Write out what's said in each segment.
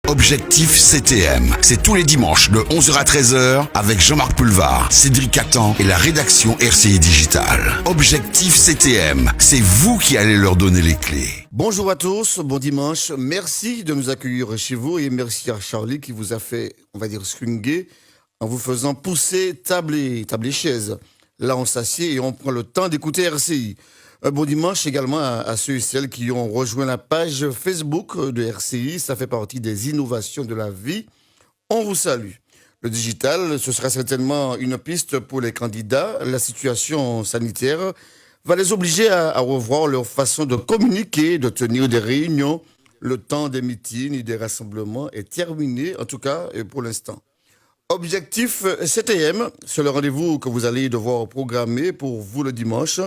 Objectif CTM, c'est tous les dimanches de 11h à 13h avec Jean-Marc Pulvar, Cédric Catan et la rédaction RCI Digital. Objectif CTM, c'est vous qui allez leur donner les clés. Bonjour à tous, bon dimanche. Merci de nous accueillir chez vous et merci à Charlie qui vous a fait, on va dire, swinguer en vous faisant pousser table et chaise. Là, on s'assied et on prend le temps d'écouter RCI. Un bon dimanche également à ceux et celles qui ont rejoint la page Facebook de RCI. Ça fait partie des innovations de la vie. On vous salue. Le digital, ce sera certainement une piste pour les candidats. La situation sanitaire va les obliger à revoir leur façon de communiquer, de tenir des réunions. Le temps des meetings et des rassemblements est terminé, en tout cas pour l'instant. Objectif CTM, c'est le rendez-vous que vous allez devoir programmer pour vous le dimanche.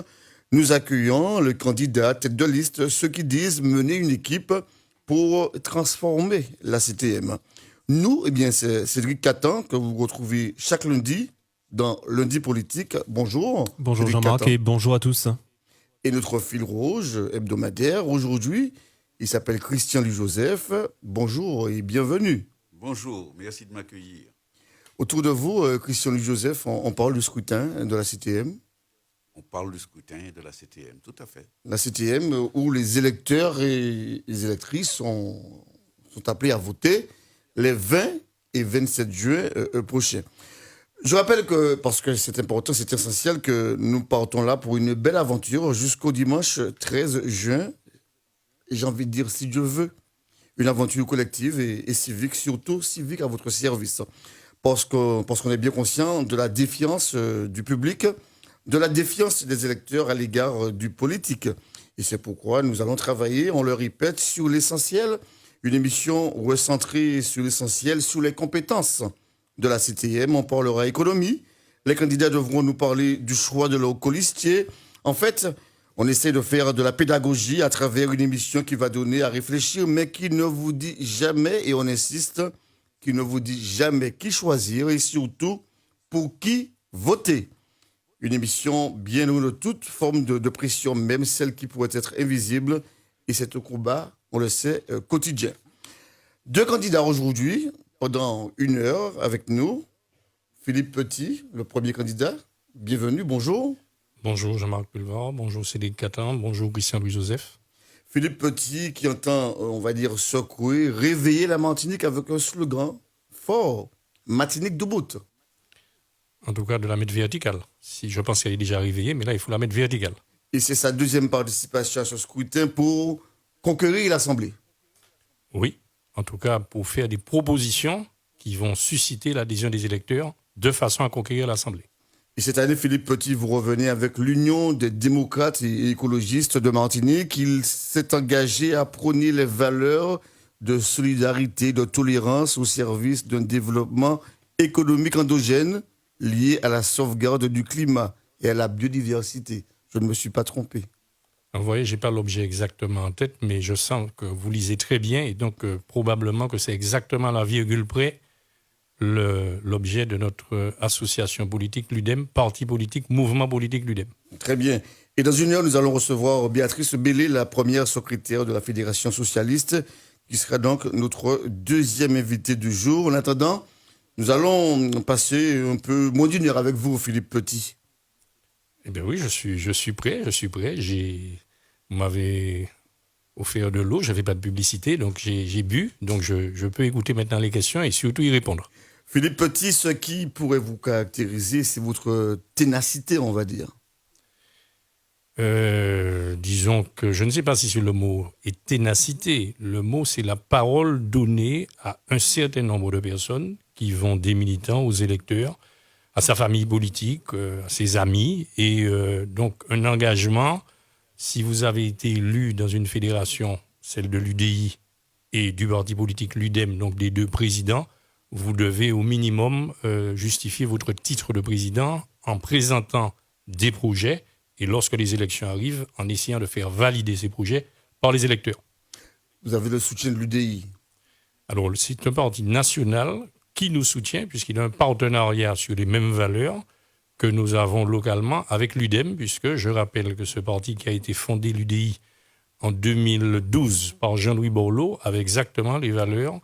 Nous accueillons le candidat tête de liste, ceux qui disent mener une équipe pour transformer la CTM. Nous, eh bien, c'est Cédric Catan que vous retrouvez chaque lundi dans Lundi Politique. Bonjour. Bonjour Cédric Jean-Marc Catan. et bonjour à tous. Et notre fil rouge hebdomadaire, aujourd'hui, il s'appelle Christian Louis-Joseph. Bonjour et bienvenue. Bonjour, merci de m'accueillir. Autour de vous, Christian Louis-Joseph, on parle du scrutin de la CTM. On parle du scrutin de la CTM, tout à fait. La CTM où les électeurs et les électrices sont appelés à voter les 20 et 27 juin prochains. Je rappelle que, parce que c'est important, c'est essentiel, que nous partons là pour une belle aventure jusqu'au dimanche 13 juin. Et j'ai envie de dire, si Dieu veut, une aventure collective et civique, surtout civique à votre service. Parce qu'on est bien conscient de la défiance du public, de la défiance des électeurs à l'égard du politique. Et c'est pourquoi nous allons travailler, on le répète, sur l'essentiel, une émission recentrée sur l'essentiel, sur les compétences de la CTM. On parlera économie. Les candidats devront nous parler du choix de leur colistier. En fait, on essaie de faire de la pédagogie à travers une émission qui va donner à réfléchir, mais qui ne vous dit jamais, et on insiste, qui ne vous dit jamais qui choisir et surtout pour qui voter. Une émission bien loin de toute forme de pression, même celle qui pourrait être invisible. Et c'est un combat, on le sait, quotidien. Deux candidats aujourd'hui, pendant une heure avec nous. Philippe Petit, le premier candidat. Bienvenue, bonjour. Bonjour Jean-Marc Pulvar, bonjour Cédric Catan, bonjour Christian Louis-Joseph. Philippe Petit qui entend, on va dire, secouer, réveiller la Martinique avec un slogan fort. Martinique debout. En tout cas, de la mettre verticale. Si je pense qu'elle est déjà réveillée, mais là, il faut la mettre verticale. Et c'est sa deuxième participation à ce scrutin pour conquérir l'Assemblée. Oui, en tout cas, pour faire des propositions qui vont susciter l'adhésion des électeurs de façon à conquérir l'Assemblée. Et cette année, Philippe Petit, vous revenez avec l'Union des démocrates et écologistes de Martinique. Il s'est engagé à prôner les valeurs de solidarité, de tolérance au service d'un développement économique endogène lié à la sauvegarde du climat et à la biodiversité. Je ne me suis pas trompé. Vous voyez, je n'ai pas l'objet exactement en tête, mais je sens que vous lisez très bien et donc probablement que c'est exactement à la virgule près l'objet de notre association politique l'UDEM, parti politique, mouvement politique l'UDEM. Très bien. Et dans une heure, nous allons recevoir Béatrice Bellé, la première secrétaire de la Fédération socialiste, qui sera donc notre deuxième invitée du jour. En attendant, nous allons passer un peu moins d'une heure avec vous, Philippe Petit. Eh bien oui, je suis prêt. Vous m'avez offert de l'eau, je n'avais pas de publicité, donc j'ai bu. Donc je peux écouter maintenant les questions et surtout y répondre. Philippe Petit, ce qui pourrait vous caractériser, c'est votre ténacité, on va dire. Disons que je ne sais pas si c'est le mot est ténacité. Le mot, c'est la parole donnée à un certain nombre de personnes qui vont des militants aux électeurs, à sa famille politique, à ses amis. Et donc, un engagement, si vous avez été élu dans une fédération, celle de l'UDI et du parti politique l'UDEM, donc des deux présidents, vous devez au minimum justifier votre titre de président en présentant des projets et lorsque les élections arrivent, en essayant de faire valider ces projets par les électeurs. Vous avez le soutien de l'UDI. Alors, c'est un parti national qui nous soutient, puisqu'il a un partenariat sur les mêmes valeurs que nous avons localement avec l'UDEM, puisque je rappelle que ce parti qui a été fondé, l'UDI, en 2012 par Jean-Louis Borloo, avait exactement les valeurs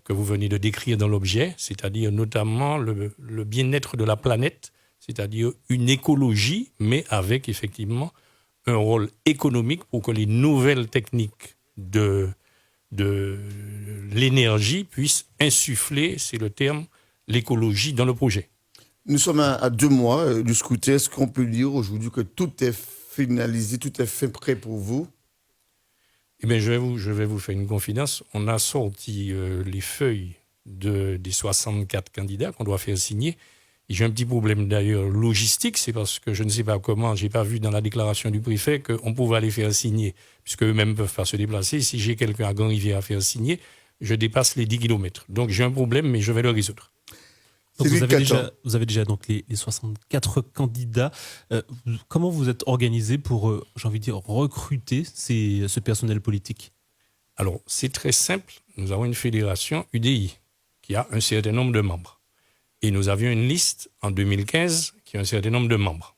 que vous venez de décrire dans l'objet, c'est-à-dire notamment le bien-être de la planète, c'est-à-dire une écologie, mais avec effectivement un rôle économique pour que les nouvelles techniques de l'énergie puissent insuffler, c'est le terme, l'écologie dans le projet. Nous sommes à 2 mois du scrutin. Est-ce qu'on peut dire aujourd'hui que tout est finalisé, tout est fait prêt pour vous? Eh bien, je vais vous faire une confidence. On a sorti les feuilles des 64 candidats qu'on doit faire signer. Et j'ai un petit problème d'ailleurs logistique, c'est parce que je ne sais pas comment, je n'ai pas vu dans la déclaration du préfet qu'on pouvait les faire signer, puisque eux-mêmes ne peuvent pas se déplacer. Si j'ai quelqu'un à Grand-Rivière à faire signer, je dépasse les 10 km. Donc j'ai un problème, mais je vais le résoudre. Donc vous avez déjà donc les 64 candidats. Comment vous êtes organisé pour, j'ai envie de dire, recruter ce personnel politique? Alors, c'est très simple. Nous avons une fédération UDI qui a un certain nombre de membres. Et nous avions une liste en 2015 qui a un certain nombre de membres.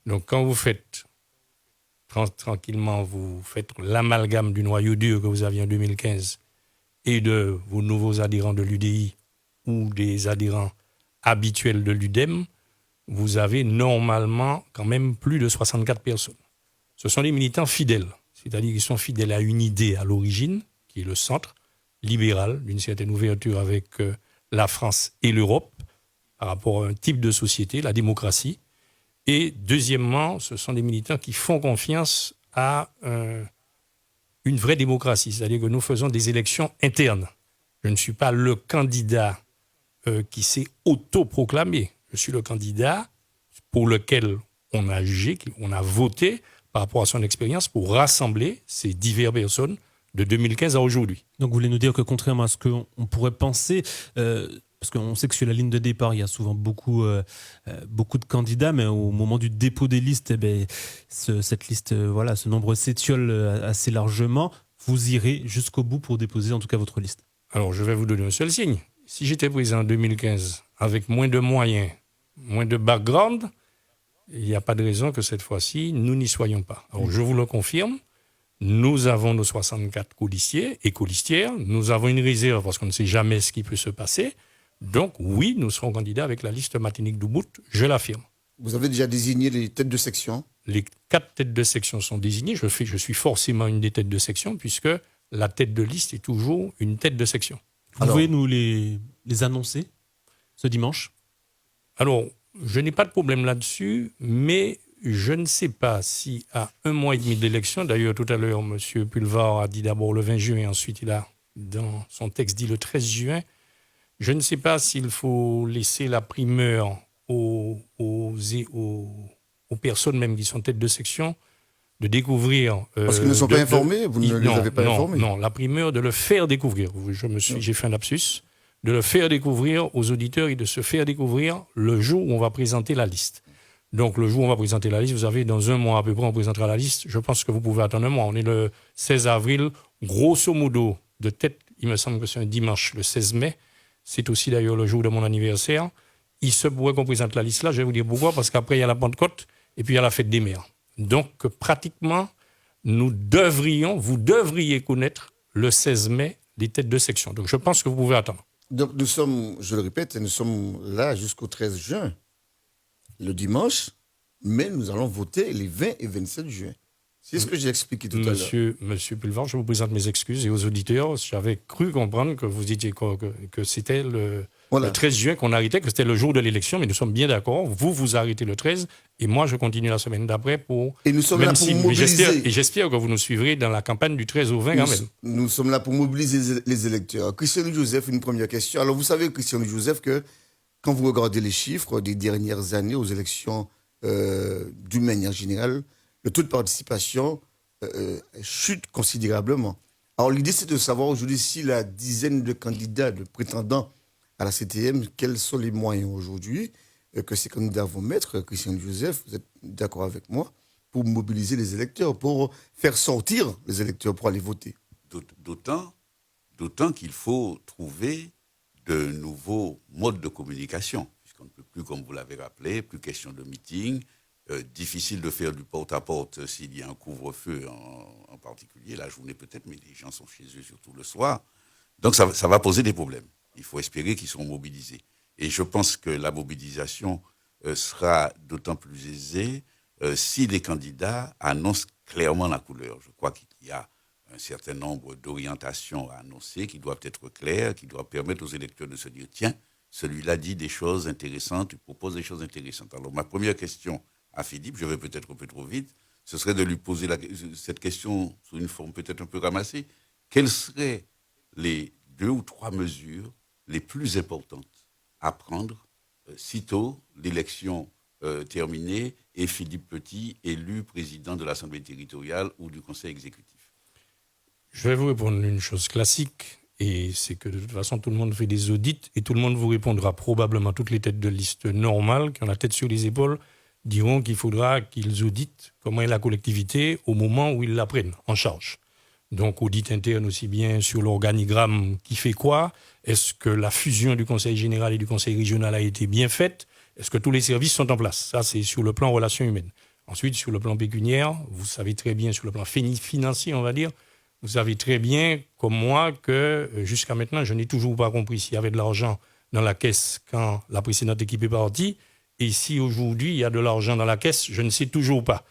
Donc, quand vous faites tranquillement, vous faites l'amalgame du noyau dur que vous aviez en 2015 et de vos nouveaux adhérents de l'UDI ou des adhérents habituels de l'UDEM, vous avez normalement quand même plus de 64 personnes. Ce sont des militants fidèles, c'est-à-dire qu'ils sont fidèles à une idée à l'origine, qui est le centre libéral, d'une certaine ouverture avec la France et l'Europe, par rapport à un type de société, la démocratie. Et deuxièmement, ce sont des militants qui font confiance à une vraie démocratie, c'est-à-dire que nous faisons des élections internes. Je ne suis pas le candidat qui s'est autoproclamé. Je suis le candidat pour lequel on a jugé, on a voté par rapport à son expérience pour rassembler ces diverses personnes de 2015 à aujourd'hui. Donc vous voulez nous dire que contrairement à ce qu'on pourrait penser, parce qu'on sait que sur la ligne de départ, il y a souvent beaucoup de candidats, mais au moment du dépôt des listes, cette liste, ce nombre s'étiole assez largement. Vous irez jusqu'au bout pour déposer en tout cas votre liste. Alors je vais vous donner un seul signe. Si j'étais président en 2015 avec moins de moyens, moins de background, il n'y a pas de raison que cette fois-ci, nous n'y soyons pas. Alors je vous le confirme, nous avons nos 64 colistiers et colistières, nous avons une réserve parce qu'on ne sait jamais ce qui peut se passer. Donc oui, nous serons candidats avec la liste Martinique d'Ubbout, je l'affirme. Vous avez déjà désigné les têtes de section? Les 4 têtes de section sont désignées. Je suis forcément une des têtes de section puisque la tête de liste est toujours une tête de section. Vous pouvez nous les annoncer ce dimanche? Alors, je n'ai pas de problème là-dessus, mais je ne sais pas si à 1 mois et demi d'élection, d'ailleurs tout à l'heure, M. Pulvar a dit d'abord le 20 juin, ensuite il a, dans son texte, dit le 13 juin, je ne sais pas s'il faut laisser la primeur aux personnes même qui sont têtes de section de découvrir... Parce qu'ils ne sont pas informés, vous ne les avez pas informés? Non, la primeur de le faire découvrir. J'ai fait un lapsus. De le faire découvrir aux auditeurs et de se faire découvrir le jour où on va présenter la liste. Donc, le jour où on va présenter la liste, vous savez, dans 1 mois à peu près, on présentera la liste. Je pense que vous pouvez attendre un mois. On est le 16 avril. Grosso modo, de tête, il me semble que c'est un dimanche, le 16 mai. C'est aussi d'ailleurs le jour de mon anniversaire. Il se pourrait qu'on présente la liste là. Je vais vous dire pourquoi. Parce qu'après, il y a la Pentecôte et puis il y a la fête des mères. Donc, pratiquement, vous devriez connaître le 16 mai les têtes de section. Donc, je pense que vous pouvez attendre. Donc, nous sommes, je le répète, nous sommes là jusqu'au 13 juin, le dimanche, mais nous allons voter les 20 et 27 juin. C'est ce que j'ai expliqué tout à l'heure. Monsieur Pulvar, je vous présente mes excuses et aux auditeurs, j'avais cru comprendre que vous étiez que c'était le 13 juin qu'on arrêtait, que c'était le jour de l'élection, mais nous sommes bien d'accord. Vous arrêtez le 13 et moi je continue la semaine d'après pour... Et nous sommes là pour mobiliser. Et j'espère que vous nous suivrez dans la campagne du 13 au 20 quand même. Nous sommes là pour mobiliser les électeurs. Christian Joseph, une première question. Alors vous savez, Christian Joseph, que quand vous regardez les chiffres des dernières années aux élections d'une manière générale, le taux de participation chute considérablement. Alors l'idée, c'est de savoir aujourd'hui si la dizaine de candidats, de prétendants à la CTM, quels sont les moyens aujourd'hui que ces candidats vont mettre. Christian Joseph, vous êtes d'accord avec moi, pour mobiliser les électeurs, pour faire sortir les électeurs pour aller voter. D'autant qu'il faut trouver de nouveaux modes de communication, puisqu'on ne peut plus, comme vous l'avez rappelé, plus question de meeting. Difficile de faire du porte-à-porte s'il y a un couvre-feu en particulier, la journée peut-être, mais les gens sont chez eux surtout le soir. Donc ça va poser des problèmes. Il faut espérer qu'ils seront mobilisés. Et je pense que la mobilisation sera d'autant plus aisée si les candidats annoncent clairement la couleur. Je crois qu'il y a un certain nombre d'orientations à annoncer qui doivent être claires, qui doivent permettre aux électeurs de se dire, tiens, celui-là dit des choses intéressantes, il propose des choses intéressantes. Alors ma première question à Philippe, je vais peut-être un peu trop vite, ce serait de lui poser cette question sous une forme peut-être un peu ramassée. Quelles seraient les 2 ou 3 mesures les plus importantes à prendre sitôt l'élection terminée et Philippe Petit élu président de l'Assemblée territoriale ou du Conseil exécutif? Je vais vous répondre une chose classique, et c'est que de toute façon, tout le monde fait des audits, et tout le monde vous répondra probablement, toutes les têtes de liste normales, qui ont la tête sur les épaules, diront qu'il faudra qu'ils auditent comment est la collectivité au moment où ils la prennent en charge. Donc, audit interne aussi bien sur l'organigramme qui fait quoi. Est-ce que la fusion du Conseil général et du Conseil régional a été bien faite? Est-ce que tous les services sont en place? Ça, c'est sur le plan relations humaines. Ensuite, sur le plan pécuniaire, vous savez très bien, sur le plan financier, on va dire, vous savez très bien, comme moi, que jusqu'à maintenant, je n'ai toujours pas compris s'il y avait de l'argent dans la caisse quand la précédente équipe est partie. Et si aujourd'hui, il y a de l'argent dans la caisse, je ne sais toujours pas.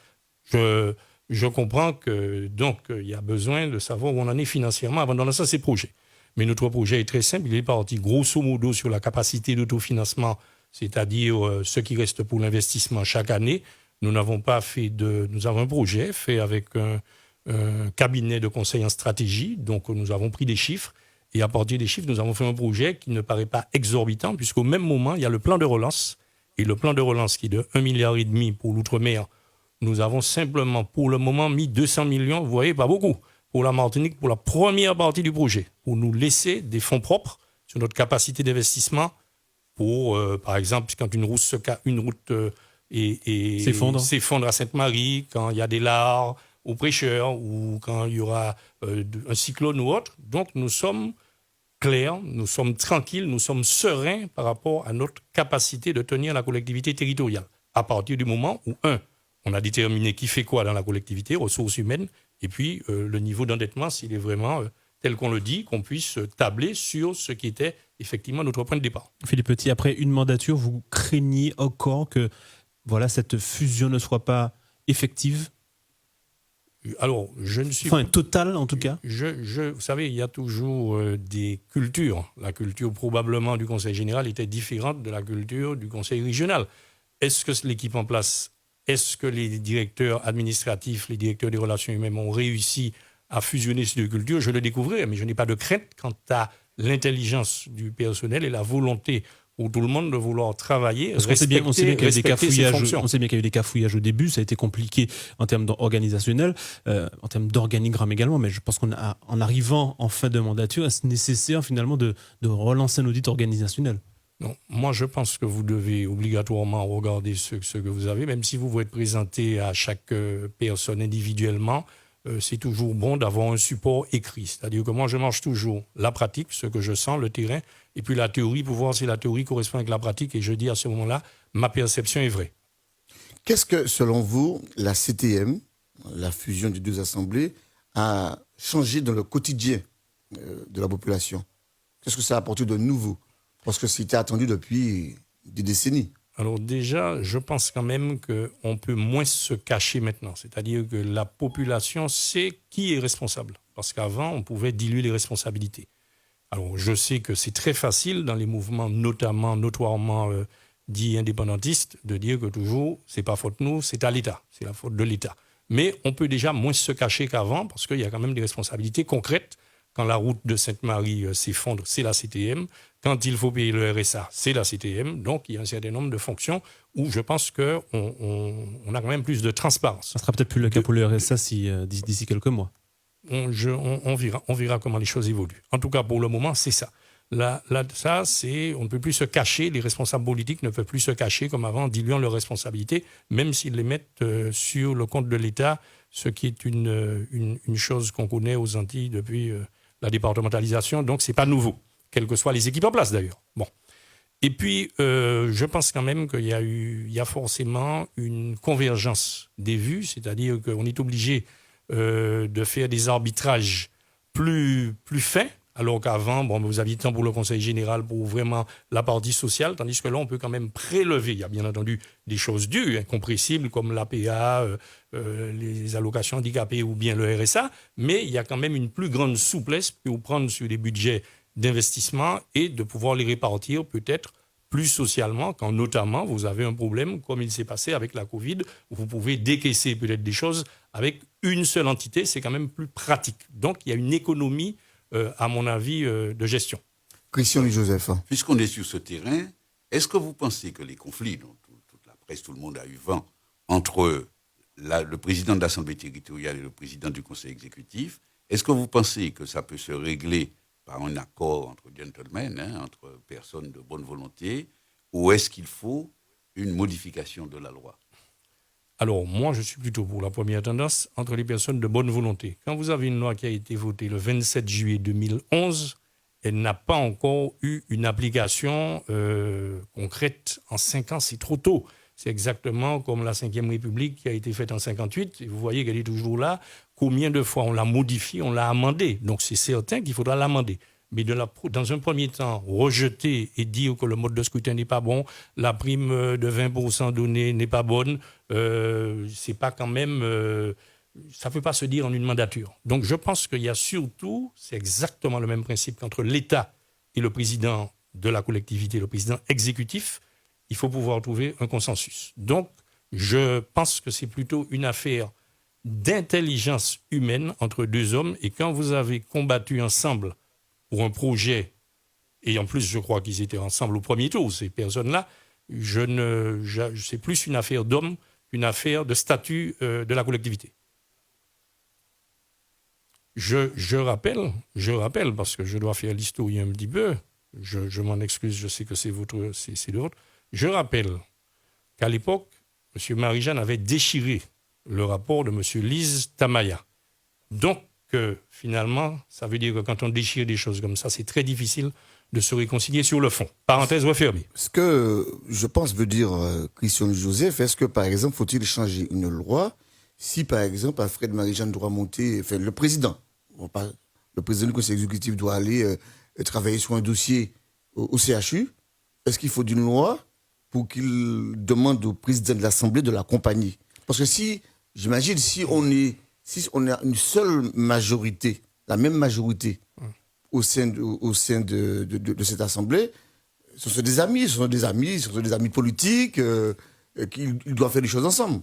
Je comprends que donc il y a besoin de savoir où on en est financièrement avant de lancer ces projets. Mais notre projet est très simple. Il est parti grosso modo sur la capacité d'autofinancement, c'est-à-dire ce qui reste pour l'investissement chaque année. Nous avons un projet fait avec un cabinet de conseil en stratégie. Donc nous avons pris des chiffres. Et à partir des chiffres, nous avons fait un projet qui ne paraît pas exorbitant, puisqu'au même moment, il y a le plan de relance. Et le plan de relance qui est de 1,5 milliard pour l'outre-mer, nous avons simplement pour le moment mis 200 millions, vous voyez, pas beaucoup, pour la Martinique, pour la première partie du projet, pour nous laisser des fonds propres sur notre capacité d'investissement pour, par exemple, quand une route s'effondre à Sainte-Marie, quand il y a des lares aux prêcheurs ou quand il y aura un cyclone ou autre. Donc nous sommes clairs, nous sommes tranquilles, nous sommes sereins par rapport à notre capacité de tenir la collectivité territoriale. À partir du moment où, on a déterminé qui fait quoi dans la collectivité, ressources humaines, et puis le niveau d'endettement, s'il est vraiment tel qu'on le dit, qu'on puisse tabler sur ce qui était effectivement notre point de départ. Philippe Petit, après une mandature, vous craignez encore que cette fusion ne soit pas effective? Alors, je ne suis pas... totale, en tout cas. Vous savez, il y a toujours des cultures. La culture, probablement, du Conseil général était différente de la culture du Conseil régional. Est-ce que l'équipe en place, est-ce que les directeurs administratifs, les directeurs des relations humaines ont réussi à fusionner ces 2 cultures? Je le découvrirai, mais je n'ai pas de crainte quant à l'intelligence du personnel et la volonté pour tout le monde de vouloir travailler, parce qu'on sait bien qu'il y a eu des cafouillages au début, ça a été compliqué en termes organisationnels, en termes d'organigramme également, mais je pense qu'en arrivant en fin de mandature, c'est nécessaire finalement de relancer un audit organisationnel. Non, moi je pense que vous devez obligatoirement regarder ce que vous avez, même si vous êtes présenté à chaque personne individuellement, c'est toujours bon d'avoir un support écrit. C'est-à-dire que moi je marche toujours la pratique, ce que je sens, le terrain, et puis la théorie pour voir si la théorie correspond avec la pratique, et je dis à ce moment-là, ma perception est vraie. Qu'est-ce que, selon vous, la CTM, la fusion des 2 assemblées, a changé dans le quotidien de la population? Qu'est-ce que ça a apporté de nouveau? Parce que c'était attendu depuis des décennies. Alors déjà, je pense quand même qu'on peut moins se cacher maintenant. C'est-à-dire que la population sait qui est responsable. Parce qu'avant, on pouvait diluer les responsabilités. Alors je sais que c'est très facile dans les mouvements notoirement dits indépendantistes de dire que toujours, c'est pas faute de nous, c'est à l'État, c'est la faute de l'État. Mais on peut déjà moins se cacher qu'avant parce qu'il y a quand même des responsabilités concrètes. Quand la route de Sainte-Marie s'effondre, c'est la CTM. Quand il faut payer le RSA, c'est la CTM. Donc, il y a un certain nombre de fonctions où je pense qu'on a quand même plus de transparence. Ça sera peut-être plus le cas pour le RSA d'ici quelques mois. On verra comment les choses évoluent. En tout cas, pour le moment, c'est ça. On ne peut plus se cacher, les responsables politiques ne peuvent plus se cacher comme avant en diluant leurs responsabilités, même s'ils les mettent sur le compte de l'État, ce qui est une chose qu'on connaît aux Antilles depuis la départementalisation. Donc, ce n'est pas nouveau, quelles que soient les équipes en place d'ailleurs. Bon. Et puis, je pense quand même qu'il y a forcément une convergence des vues, c'est-à-dire qu'on est obligé de faire des arbitrages plus fins alors qu'avant, vous aviez temps pour le conseil général, pour vraiment la partie sociale, tandis que là, on peut quand même prélever. Il y a bien entendu des choses dues, incompressibles, comme l'APA, les allocations handicapées ou bien le RSA, mais il y a quand même une plus grande souplesse pour prendre sur des budgets d'investissement et de pouvoir les répartir peut-être plus socialement, quand notamment vous avez un problème comme il s'est passé avec la Covid, où vous pouvez décaisser peut-être des choses avec une seule entité, c'est quand même plus pratique. Donc il y a une économie, à mon avis, de gestion. Christian Joseph. Puisqu'on est sur ce terrain, est-ce que vous pensez que les conflits, dont toute la presse, tout le monde a eu vent, entre le président de l'Assemblée territoriale et le président du Conseil exécutif, est-ce que vous pensez que ça peut se régler par un accord entre gentlemen, entre personnes de bonne volonté, ou est-ce qu'il faut une modification de la loi? Alors, moi, je suis plutôt pour la première tendance, entre les personnes de bonne volonté. Quand vous avez une loi qui a été votée le 27 juillet 2011, elle n'a pas encore eu une application concrète en 5 ans, c'est trop tôt. C'est exactement comme la Ve République qui a été faite en 58, et vous voyez qu'elle est toujours là. Combien de fois on l'a modifiée, on l'a amendée. Donc c'est certain qu'il faudra l'amender. Mais dans un premier temps, rejeter et dire que le mode de scrutin n'est pas bon, la prime de 20% donnée n'est pas bonne, c'est pas quand même... ça ne peut pas se dire en une mandature. Donc je pense qu'il y a surtout, c'est exactement le même principe qu'entre l'État et le président de la collectivité, le président exécutif, il faut pouvoir trouver un consensus. Donc je pense que c'est plutôt une affaire d'intelligence humaine entre deux hommes, et quand vous avez combattu ensemble pour un projet, et en plus je crois qu'ils étaient ensemble au premier tour, ces personnes-là, c'est plus une affaire d'hommes qu'une affaire de statut de la collectivité. Je rappelle, parce que je dois faire l'historien un petit peu, je m'en excuse, je sais que c'est le vôtre, je rappelle qu'à l'époque, M. Marie-Jeanne avait déchiré le rapport de M. Lise Tamaya. Donc, finalement, ça veut dire que quand on déchire des choses comme ça, c'est très difficile de se réconcilier sur le fond. Parenthèse refermée. Ce que je pense veut dire Christian Joseph, est-ce que, par exemple, faut-il changer une loi si, par exemple, Alfred Marie-Jeanne doit monter, enfin, le président du conseil exécutif doit aller travailler sur un dossier au CHU, est-ce qu'il faut d'une loi pour qu'il demande au président de l'Assemblée de l'accompagner? Parce que j'imagine, si on a une seule majorité, la même majorité au sein de cette Assemblée, ce sont des amis politiques, qu'ils doivent faire des choses ensemble.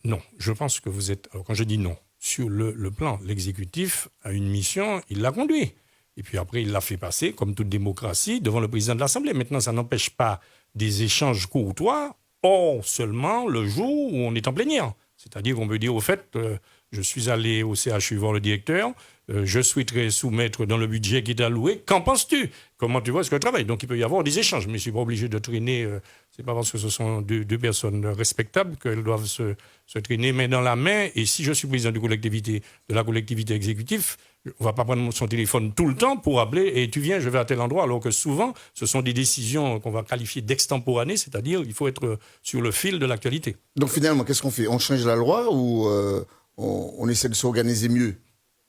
Non, je pense que vous êtes... Alors quand je dis non, sur le plan, l'exécutif a une mission, il l'a conduit. Et puis après, il l'a fait passer, comme toute démocratie, devant le président de l'Assemblée. Maintenant, ça n'empêche pas des échanges courtois, or seulement le jour où on est en plénière. C'est-à-dire qu'on peut dire, au fait, je suis allé au CHU voir le directeur, je souhaiterais soumettre dans le budget qui est alloué. Qu'en penses-tu? Comment tu vois ce que je travaille? Donc il peut y avoir des échanges, mais je ne suis pas obligé de traîner. C'est pas parce que ce sont deux personnes respectables qu'elles doivent se traîner main dans la main. Et si je suis président de la collectivité exécutive, on ne va pas prendre son téléphone tout le temps pour appeler et tu viens, je vais à tel endroit, alors que souvent, ce sont des décisions qu'on va qualifier d'extemporanées, c'est-à-dire il faut être sur le fil de l'actualité. Donc finalement, qu'est-ce qu'on fait? On change la loi ou on essaie de s'organiser mieux?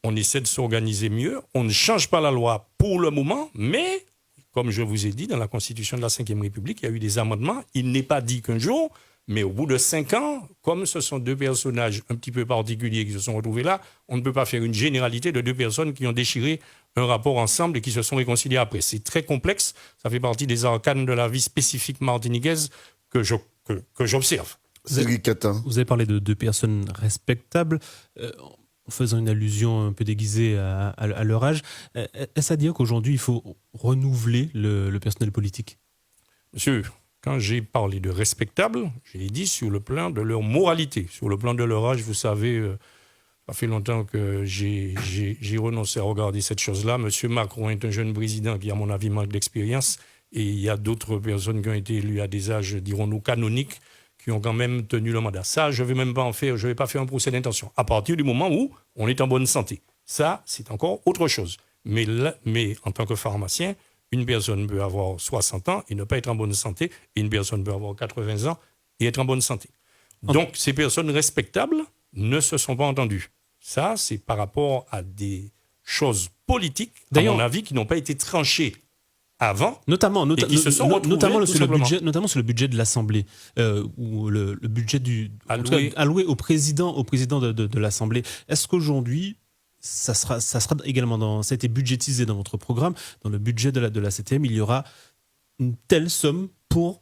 On essaie de s'organiser mieux. On ne change pas la loi pour le moment, mais, comme je vous ai dit, dans la Constitution de la Ve République, il y a eu des amendements. Il n'est pas dit qu'un jour, mais au bout de 5 ans, comme ce sont deux personnages un petit peu particuliers qui se sont retrouvés là, on ne peut pas faire une généralité de deux personnes qui ont déchiré un rapport ensemble et qui se sont réconciliés après. C'est très complexe. Ça fait partie des arcanes de la vie spécifique martiniquaise que j'observe. Vous avez parlé de deux personnes respectables. En faisant une allusion un peu déguisée à leur âge, est-ce à dire qu'aujourd'hui, il faut renouveler le personnel politique? Monsieur, quand j'ai parlé de respectables, j'ai dit sur le plan de leur moralité. Sur le plan de leur âge, vous savez, ça fait longtemps que j'ai renoncé à regarder cette chose-là. Monsieur Macron est un jeune président qui, à mon avis, manque d'expérience. Et il y a d'autres personnes qui ont été élues à des âges, dirons-nous, canoniques, qui ont quand même tenu le mandat. Ça, je ne vais pas faire un procès d'intention. À partir du moment où on est en bonne santé. Ça, c'est encore autre chose. Mais en tant que pharmacien, une personne peut avoir 60 ans et ne pas être en bonne santé, et une personne peut avoir 80 ans et être en bonne santé. Donc, ces personnes respectables ne se sont pas entendues. Ça, c'est par rapport à des choses politiques, à D'ailleurs, mon avis, qui n'ont pas été tranchées avant. Notamment qui se sont retrouvés, notamment tout sur le simplement. budget, notamment sur le budget de l'Assemblée, ou le budget en tout cas, Alloué. alloué au président de l'Assemblée. Est-ce qu'aujourd'hui, ça sera également ça a été budgétisé dans votre programme, dans le budget de la CTM, il y aura une telle somme pour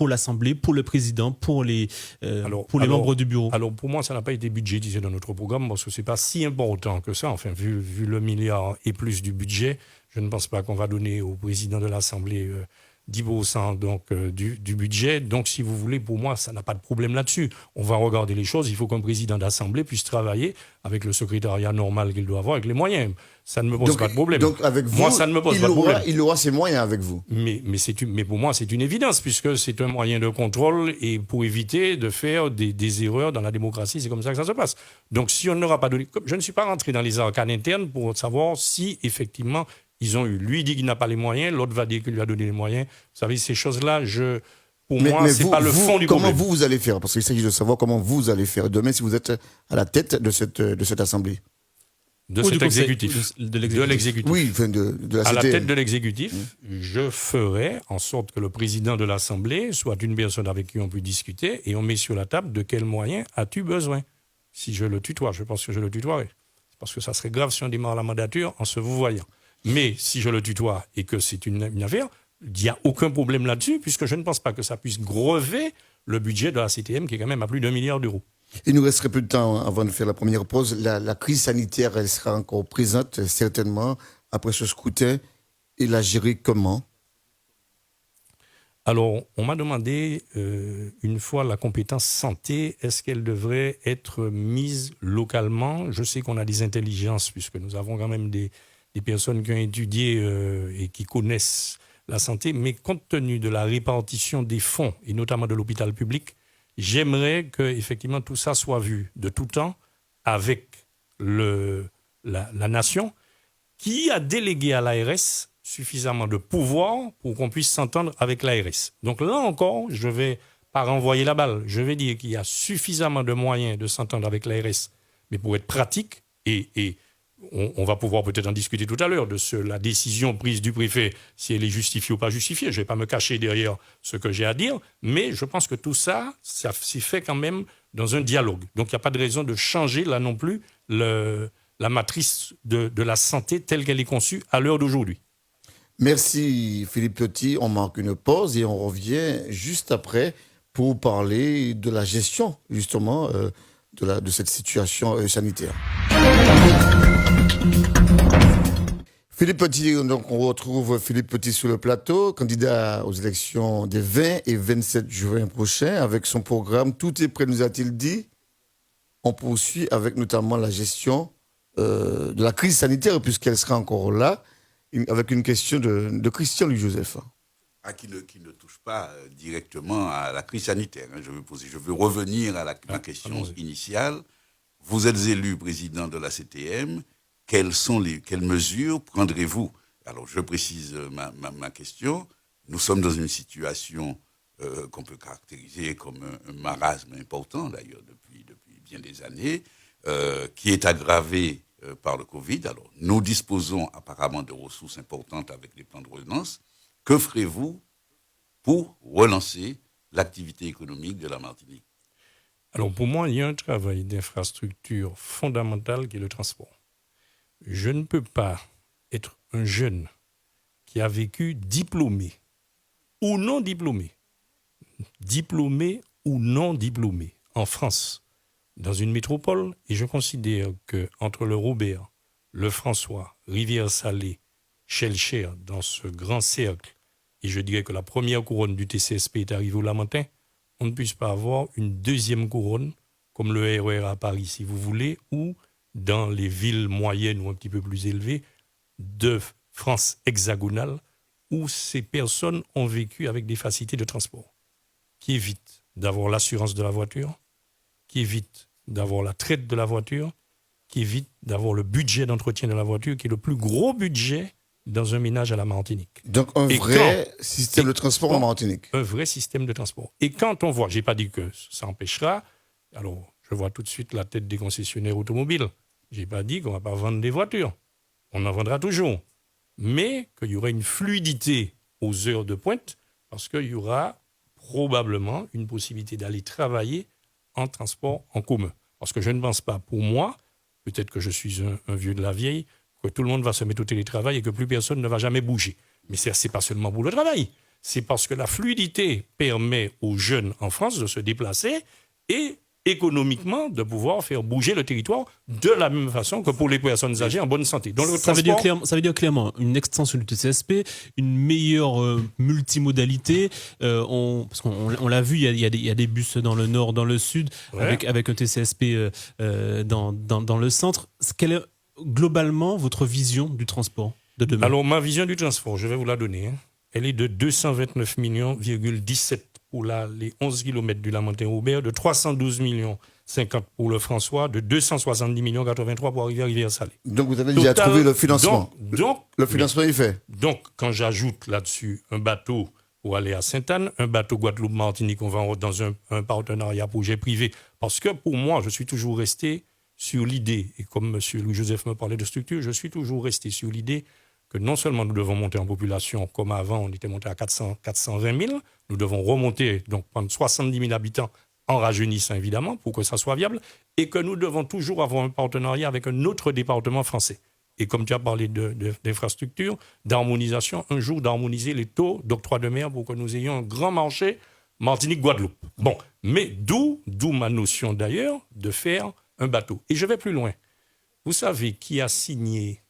l'Assemblée, pour le président, pour les membres du bureau? Alors pour moi, ça n'a pas été budgétisé dans notre programme parce que c'est pas si important que ça. Enfin, vu le milliard et plus du budget, je ne pense pas qu'on va donner au président de l'Assemblée 10% du budget. Donc, si vous voulez, pour moi, ça n'a pas de problème là-dessus. On va regarder les choses. Il faut qu'un président d'Assemblée puisse travailler avec le secrétariat normal qu'il doit avoir, avec les moyens. Ça ne me pose pas de problème. Donc, avec vous, moi, ça ne me pose pas de problème. Il aura ses moyens avec vous. Mais pour moi, c'est une évidence, puisque c'est un moyen de contrôle et pour éviter de faire des erreurs dans la démocratie, c'est comme ça que ça se passe. Donc, si on n'aura pas donné... Je ne suis pas rentré dans les arcanes internes pour savoir si, effectivement, ils ont eu. Lui dit qu'il n'a pas les moyens, l'autre va dire qu'il lui a donné les moyens. Vous savez, ces choses-là, pour moi, ce n'est pas le fond du problème. Comment vous allez faire? Parce qu'il s'agit de savoir comment vous allez faire demain si vous êtes à la tête de cette Assemblée. De cet exécutif. De l'exécutif. Oui, enfin de la CTM. À la tête de l'exécutif, je ferai en sorte que le président de l'Assemblée soit une personne avec qui on peut discuter et on met sur la table de quels moyens as-tu besoin. Si je le tutoie, je pense que je le tutoierai. Parce que ça serait grave si on démarre la mandature en se vouvoyant. Mais si je le tutoie et que c'est une affaire, il n'y a aucun problème là-dessus, puisque je ne pense pas que ça puisse grever le budget de la CTM, qui est quand même à plus d'1 milliard d'euros. Il nous resterait peu de temps avant de faire la première pause. La crise sanitaire, elle sera encore présente, certainement, après ce scrutin. Et la gérer comment? Alors, on m'a demandé, une fois la compétence santé, est-ce qu'elle devrait être mise localement? Je sais qu'on a des intelligences, puisque nous avons quand même des personnes qui ont étudié et qui connaissent la santé, mais compte tenu de la répartition des fonds, et notamment de l'hôpital public, j'aimerais que effectivement tout ça soit vu de tout temps avec la nation, qui a délégué à l'ARS suffisamment de pouvoir pour qu'on puisse s'entendre avec l'ARS. Donc là encore, je ne vais pas renvoyer la balle. Je vais dire qu'il y a suffisamment de moyens de s'entendre avec l'ARS, mais pour être pratique et on va pouvoir peut-être en discuter tout à l'heure de la décision prise du préfet, si elle est justifiée ou pas justifiée. Je ne vais pas me cacher derrière ce que j'ai à dire, mais je pense que tout ça, ça s'est fait quand même dans un dialogue. Donc il n'y a pas de raison de changer là non plus la matrice de la santé telle qu'elle est conçue à l'heure d'aujourd'hui. Merci Philippe Petit. On marque une pause et on revient juste après pour parler de la gestion justement de cette situation sanitaire. Philippe Petit, donc on retrouve Philippe Petit sur le plateau, candidat aux élections des 20 et 27 juin prochains, avec son programme Tout est prêt, nous a-t-il dit. On poursuit avec notamment la gestion de la crise sanitaire, puisqu'elle sera encore là, avec une question de Christian Louis-Joseph. Qui ne touche pas directement à la crise sanitaire. Je veux revenir à ma question initiale. Vous êtes élu président de la CTM. Quelles mesures prendrez-vous? Alors, je précise ma question. Nous sommes dans une situation qu'on peut caractériser comme un marasme important, d'ailleurs, depuis bien des années, qui est aggravé par le Covid. Alors, nous disposons apparemment de ressources importantes avec les plans de relance. Que ferez-vous pour relancer l'activité économique de la Martinique? Alors, pour moi, il y a un travail d'infrastructure fondamental qui est le transport. Je ne peux pas être un jeune qui a vécu diplômé ou non diplômé en France, dans une métropole, et je considère qu'entre le Robert, le François, Rivière-Salée, Shellcher, dans ce grand cercle, et je dirais que la première couronne du TCSP est arrivée au Lamentin, on ne puisse pas avoir une deuxième couronne, comme le RER à Paris, si vous voulez, ou dans les villes moyennes ou un petit peu plus élevées de France hexagonale, où ces personnes ont vécu avec des facilités de transport, qui évitent d'avoir l'assurance de la voiture, qui évitent d'avoir la traite de la voiture, qui évitent d'avoir le budget d'entretien de la voiture, qui est le plus gros budget dans un ménage à la Martinique. Donc un vrai système de transport en Martinique. Un vrai système de transport. Et quand on voit, je n'ai pas dit que ça empêchera, alors je vois tout de suite la tête des concessionnaires automobiles. Je n'ai pas dit qu'on ne va pas vendre des voitures. on en vendra toujours. Mais qu'il y aura une fluidité aux heures de pointe, parce qu'il y aura probablement une possibilité d'aller travailler en transport en commun. Parce que je ne pense pas, pour moi, peut-être que je suis un vieux de la vieille, que tout le monde va se mettre au télétravail et que plus personne ne va jamais bouger. Mais ce n'est pas seulement pour le travail. C'est parce que la fluidité permet aux jeunes en France de se déplacer et économiquement de pouvoir faire bouger le territoire de la même façon que pour les personnes âgées en bonne santé. Donc, ça veut dire clairement une extension du TCSP, une meilleure multimodalité. Parce qu'on l'a vu, il y a des bus dans le nord, dans le sud, avec un TCSP dans le centre. Quelle est globalement votre vision du transport de demain? Alors, ma vision du transport, je vais vous la donner. Elle est de 229,17 millions pour les 11 km du Lamentin-Aubert, de 312 millions 50 pour le François, de 270 millions 83 pour arriver à Rivière-Salée. Donc vous avez déjà trouvé le financement. Donc, le financement est fait. Donc, quand j'ajoute là-dessus un bateau pour aller à Sainte-Anne, un bateau Guadeloupe-Martinique, on va dans un partenariat projet privé. Parce que pour moi, je suis toujours resté sur l'idée, et comme M. Louis-Joseph me parlait de structure, je suis toujours resté sur l'idée que non seulement nous devons monter en population, comme avant, on était monté à 420 000, nous devons remonter, donc prendre 70 000 habitants en rajeunissant évidemment, pour que ça soit viable, et que nous devons toujours avoir un partenariat avec un autre département français. Et comme tu as parlé d'infrastructure, d'harmonisation, un jour d'harmoniser les taux d'octroi de mer pour que nous ayons un grand marché Martinique-Guadeloupe. Bon, mais d'où ma notion d'ailleurs de faire un bateau. Et je vais plus loin. Vous savez qui a signé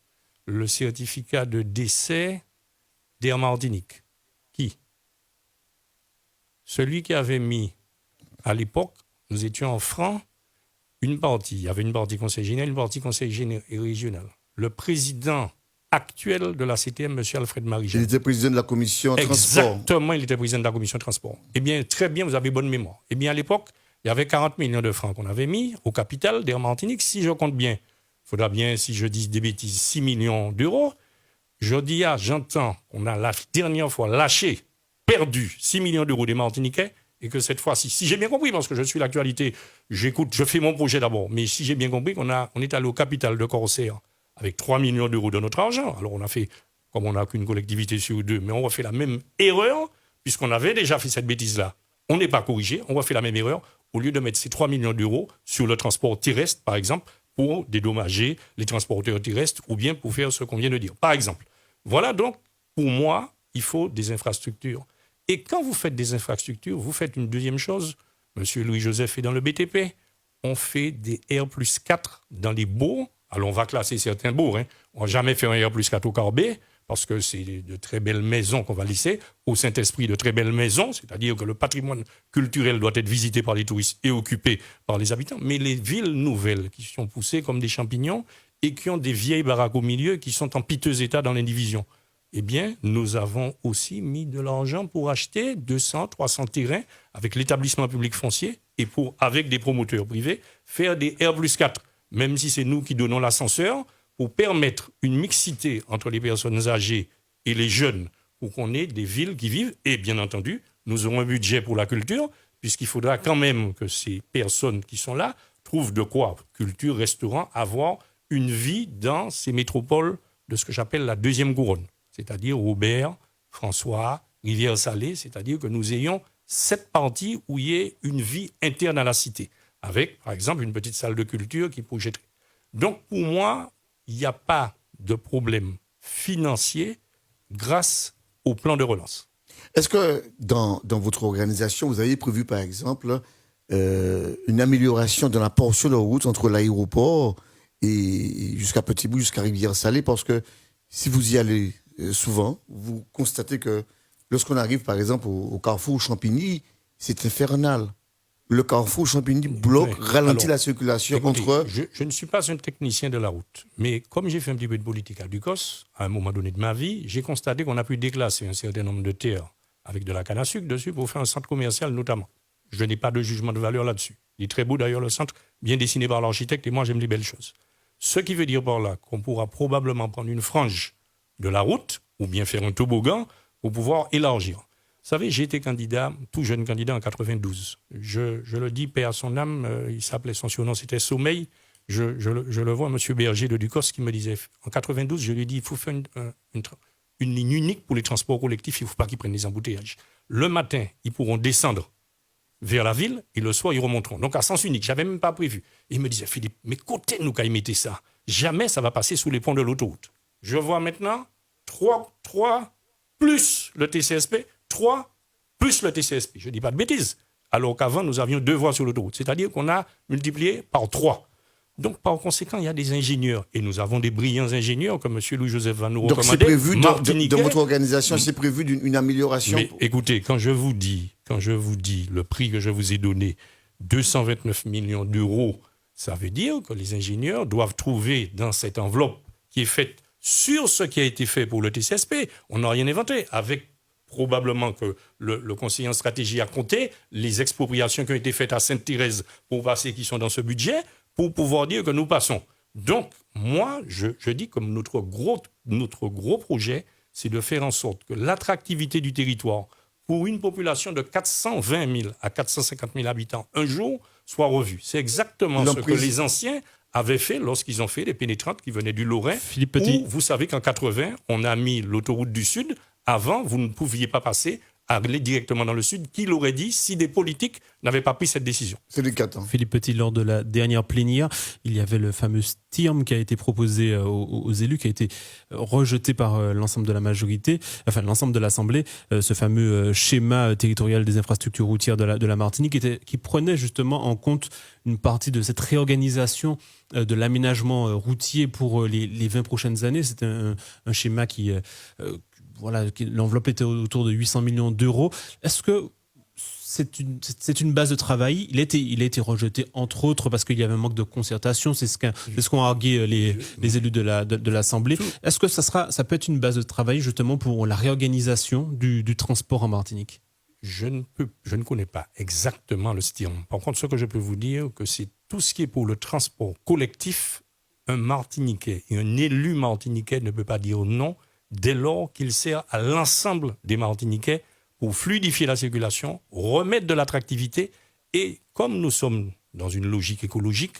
le certificat de décès d'Air Martinique? Qui? Celui qui avait mis, à l'époque, nous étions en francs, une partie. Il y avait une partie conseil général, une partie conseil régional. Le président actuel de la CTM, M. Alfred Marie-Jeanne. Il était président de la commission transport. Exactement, il était président de la commission transport. Eh bien, très bien, vous avez bonne mémoire. Eh bien, à l'époque, il y avait 40 millions de francs qu'on avait mis au capital d'Air Martinique. Si je compte bien, il faudra bien, si je dis des bêtises, 6 millions d'euros. Je dis, j'entends qu'on a la dernière fois perdu 6 millions d'euros des Martiniquais, et que cette fois-ci, si j'ai bien compris, parce que je suis l'actualité, j'écoute, je fais mon projet d'abord, mais si j'ai bien compris qu'on est allé au capital de Corsair avec 3 millions d'euros de notre argent, alors on a fait, comme on n'a qu'une collectivité sur deux, mais on refait la même erreur, puisqu'on avait déjà fait cette bêtise-là. On n'est pas corrigé, on refait la même erreur, au lieu de mettre ces 3 millions d'euros sur le transport terrestre, par exemple, pour dédommager les transporteurs terrestres ou bien pour faire ce qu'on vient de dire. Par exemple, voilà donc, pour moi, il faut des infrastructures. Et quand vous faites des infrastructures, vous faites une deuxième chose. Monsieur Louis-Joseph est dans le BTP. On fait des R+4 dans les bourgs. Alors, on va classer certains bourgs. On ne va jamais faire un R+4 au Carbet, parce que c'est de très belles maisons qu'on va laisser. Au Saint-Esprit, de très belles maisons, c'est-à-dire que le patrimoine culturel doit être visité par les touristes et occupé par les habitants. Mais les villes nouvelles qui sont poussées comme des champignons et qui ont des vieilles baraques au milieu qui sont en piteux état dans l'indivision, eh bien, nous avons aussi mis de l'argent pour acheter 200, 300 terrains avec l'établissement public foncier et pour, avec des promoteurs privés, faire des R+4, même si c'est nous qui donnons l'ascenseur, pour permettre une mixité entre les personnes âgées et les jeunes, pour qu'on ait des villes qui vivent. Et bien entendu, nous aurons un budget pour la culture, puisqu'il faudra quand même que ces personnes qui sont là trouvent de quoi, culture, restaurant, avoir une vie dans ces métropoles de ce que j'appelle la deuxième couronne. C'est-à-dire Aubert, François, Rivière-Salée, c'est-à-dire que nous ayons cette partie où il y ait une vie interne à la cité, avec, par exemple, une petite salle de culture qui projetterait. Donc, pour moi, il n'y a pas de problème financier grâce au plan de relance. Est-ce que dans votre organisation, vous avez prévu, par exemple, une amélioration de la portion de route entre l'aéroport et jusqu'à Petit-Bout, jusqu'à Rivière-Salée? Parce que si vous y allez souvent, vous constatez que lorsqu'on arrive, par exemple, au carrefour Champigny, c'est infernal. Le carrefour Champigny bloque, ralentit la circulation. Écoutez, je ne suis pas un technicien de la route, mais comme j'ai fait un petit peu de politique à Ducos, à un moment donné de ma vie, j'ai constaté qu'on a pu déclasser un certain nombre de terres avec de la canne à sucre dessus pour faire un centre commercial notamment. Je n'ai pas de jugement de valeur là-dessus. Il est très beau d'ailleurs le centre, bien dessiné par l'architecte, et moi j'aime les belles choses. Ce qui veut dire par là qu'on pourra probablement prendre une frange de la route, ou bien faire un toboggan pour pouvoir élargir. Vous savez, j'ai été candidat, tout jeune candidat en 92. Je le dis, paix à son âme, il s'appelait, son surnom c'était Sommeil, je le vois, M. Berger de Ducos, qui me disait, en 92, je lui ai dit, il faut faire une ligne unique pour les transports collectifs, il ne faut pas qu'ils prennent des embouteillages. Le matin, ils pourront descendre vers la ville, et le soir, ils remonteront. Donc, à sens unique, je n'avais même pas prévu. Et il me disait, Philippe, mais côté nous, quand ils mettaient ça, jamais ça va passer sous les ponts de l'autoroute. Je vois maintenant 3 plus le TCSP, 3 plus le TCSP. Je ne dis pas de bêtises. Alors qu'avant, nous avions 2 voies sur l'autoroute. C'est-à-dire qu'on a multiplié par 3. Donc, par conséquent, il y a des ingénieurs. Et nous avons des brillants ingénieurs, comme M. Louis-Joseph va nous recommander. Donc, c'est prévu dans votre organisation, c'est prévu d'une amélioration. Mais écoutez, quand je vous dis le prix que je vous ai donné, 229 millions d'euros, ça veut dire que les ingénieurs doivent trouver dans cette enveloppe qui est faite sur ce qui a été fait pour le TCSP. On n'a rien inventé. Avec probablement que le conseiller en stratégie a compté les expropriations qui ont été faites à Sainte-Thérèse pour passer, qui sont dans ce budget, pour pouvoir dire que nous passons. Donc, moi, je dis que notre gros projet, c'est de faire en sorte que l'attractivité du territoire pour une population de 420 000 à 450 000 habitants un jour soit revue. C'est exactement ce que les anciens avaient fait lorsqu'ils ont fait les pénétrantes qui venaient du Lorrain. Philippe Petit. Où, vous savez qu'en 80, on a mis l'autoroute du Sud. Avant, vous ne pouviez pas passer à aller directement dans le Sud. Qui l'aurait dit si des politiques n'avaient pas pris cette décision? C'est du 4 ans. Philippe Petit, lors de la dernière plénière, il y avait le fameux STIRM qui a été proposé aux élus, qui a été rejeté par l'ensemble de la majorité, enfin l'ensemble de l'Assemblée, ce fameux schéma territorial des infrastructures routières de la Martinique, qui prenait justement en compte une partie de cette réorganisation de l'aménagement routier pour les 20 prochaines années. C'était un schéma qui... l'enveloppe était autour de 800 millions d'euros. Est-ce que c'est une base de travail? Il a été rejeté, entre autres, parce qu'il y avait un manque de concertation. C'est ce qu'ont argué les élus de l'Assemblée. Est-ce que ça peut être une base de travail, justement, pour la réorganisation du transport en Martinique? Je ne connais pas exactement le STIRM. Par contre, ce que je peux vous dire, que c'est tout ce qui est pour le transport collectif. Un Martiniquais et un élu martiniquais ne peut pas dire non dès lors qu'il sert à l'ensemble des Martiniquais pour fluidifier la circulation, remettre de l'attractivité. Et comme nous sommes dans une logique écologique,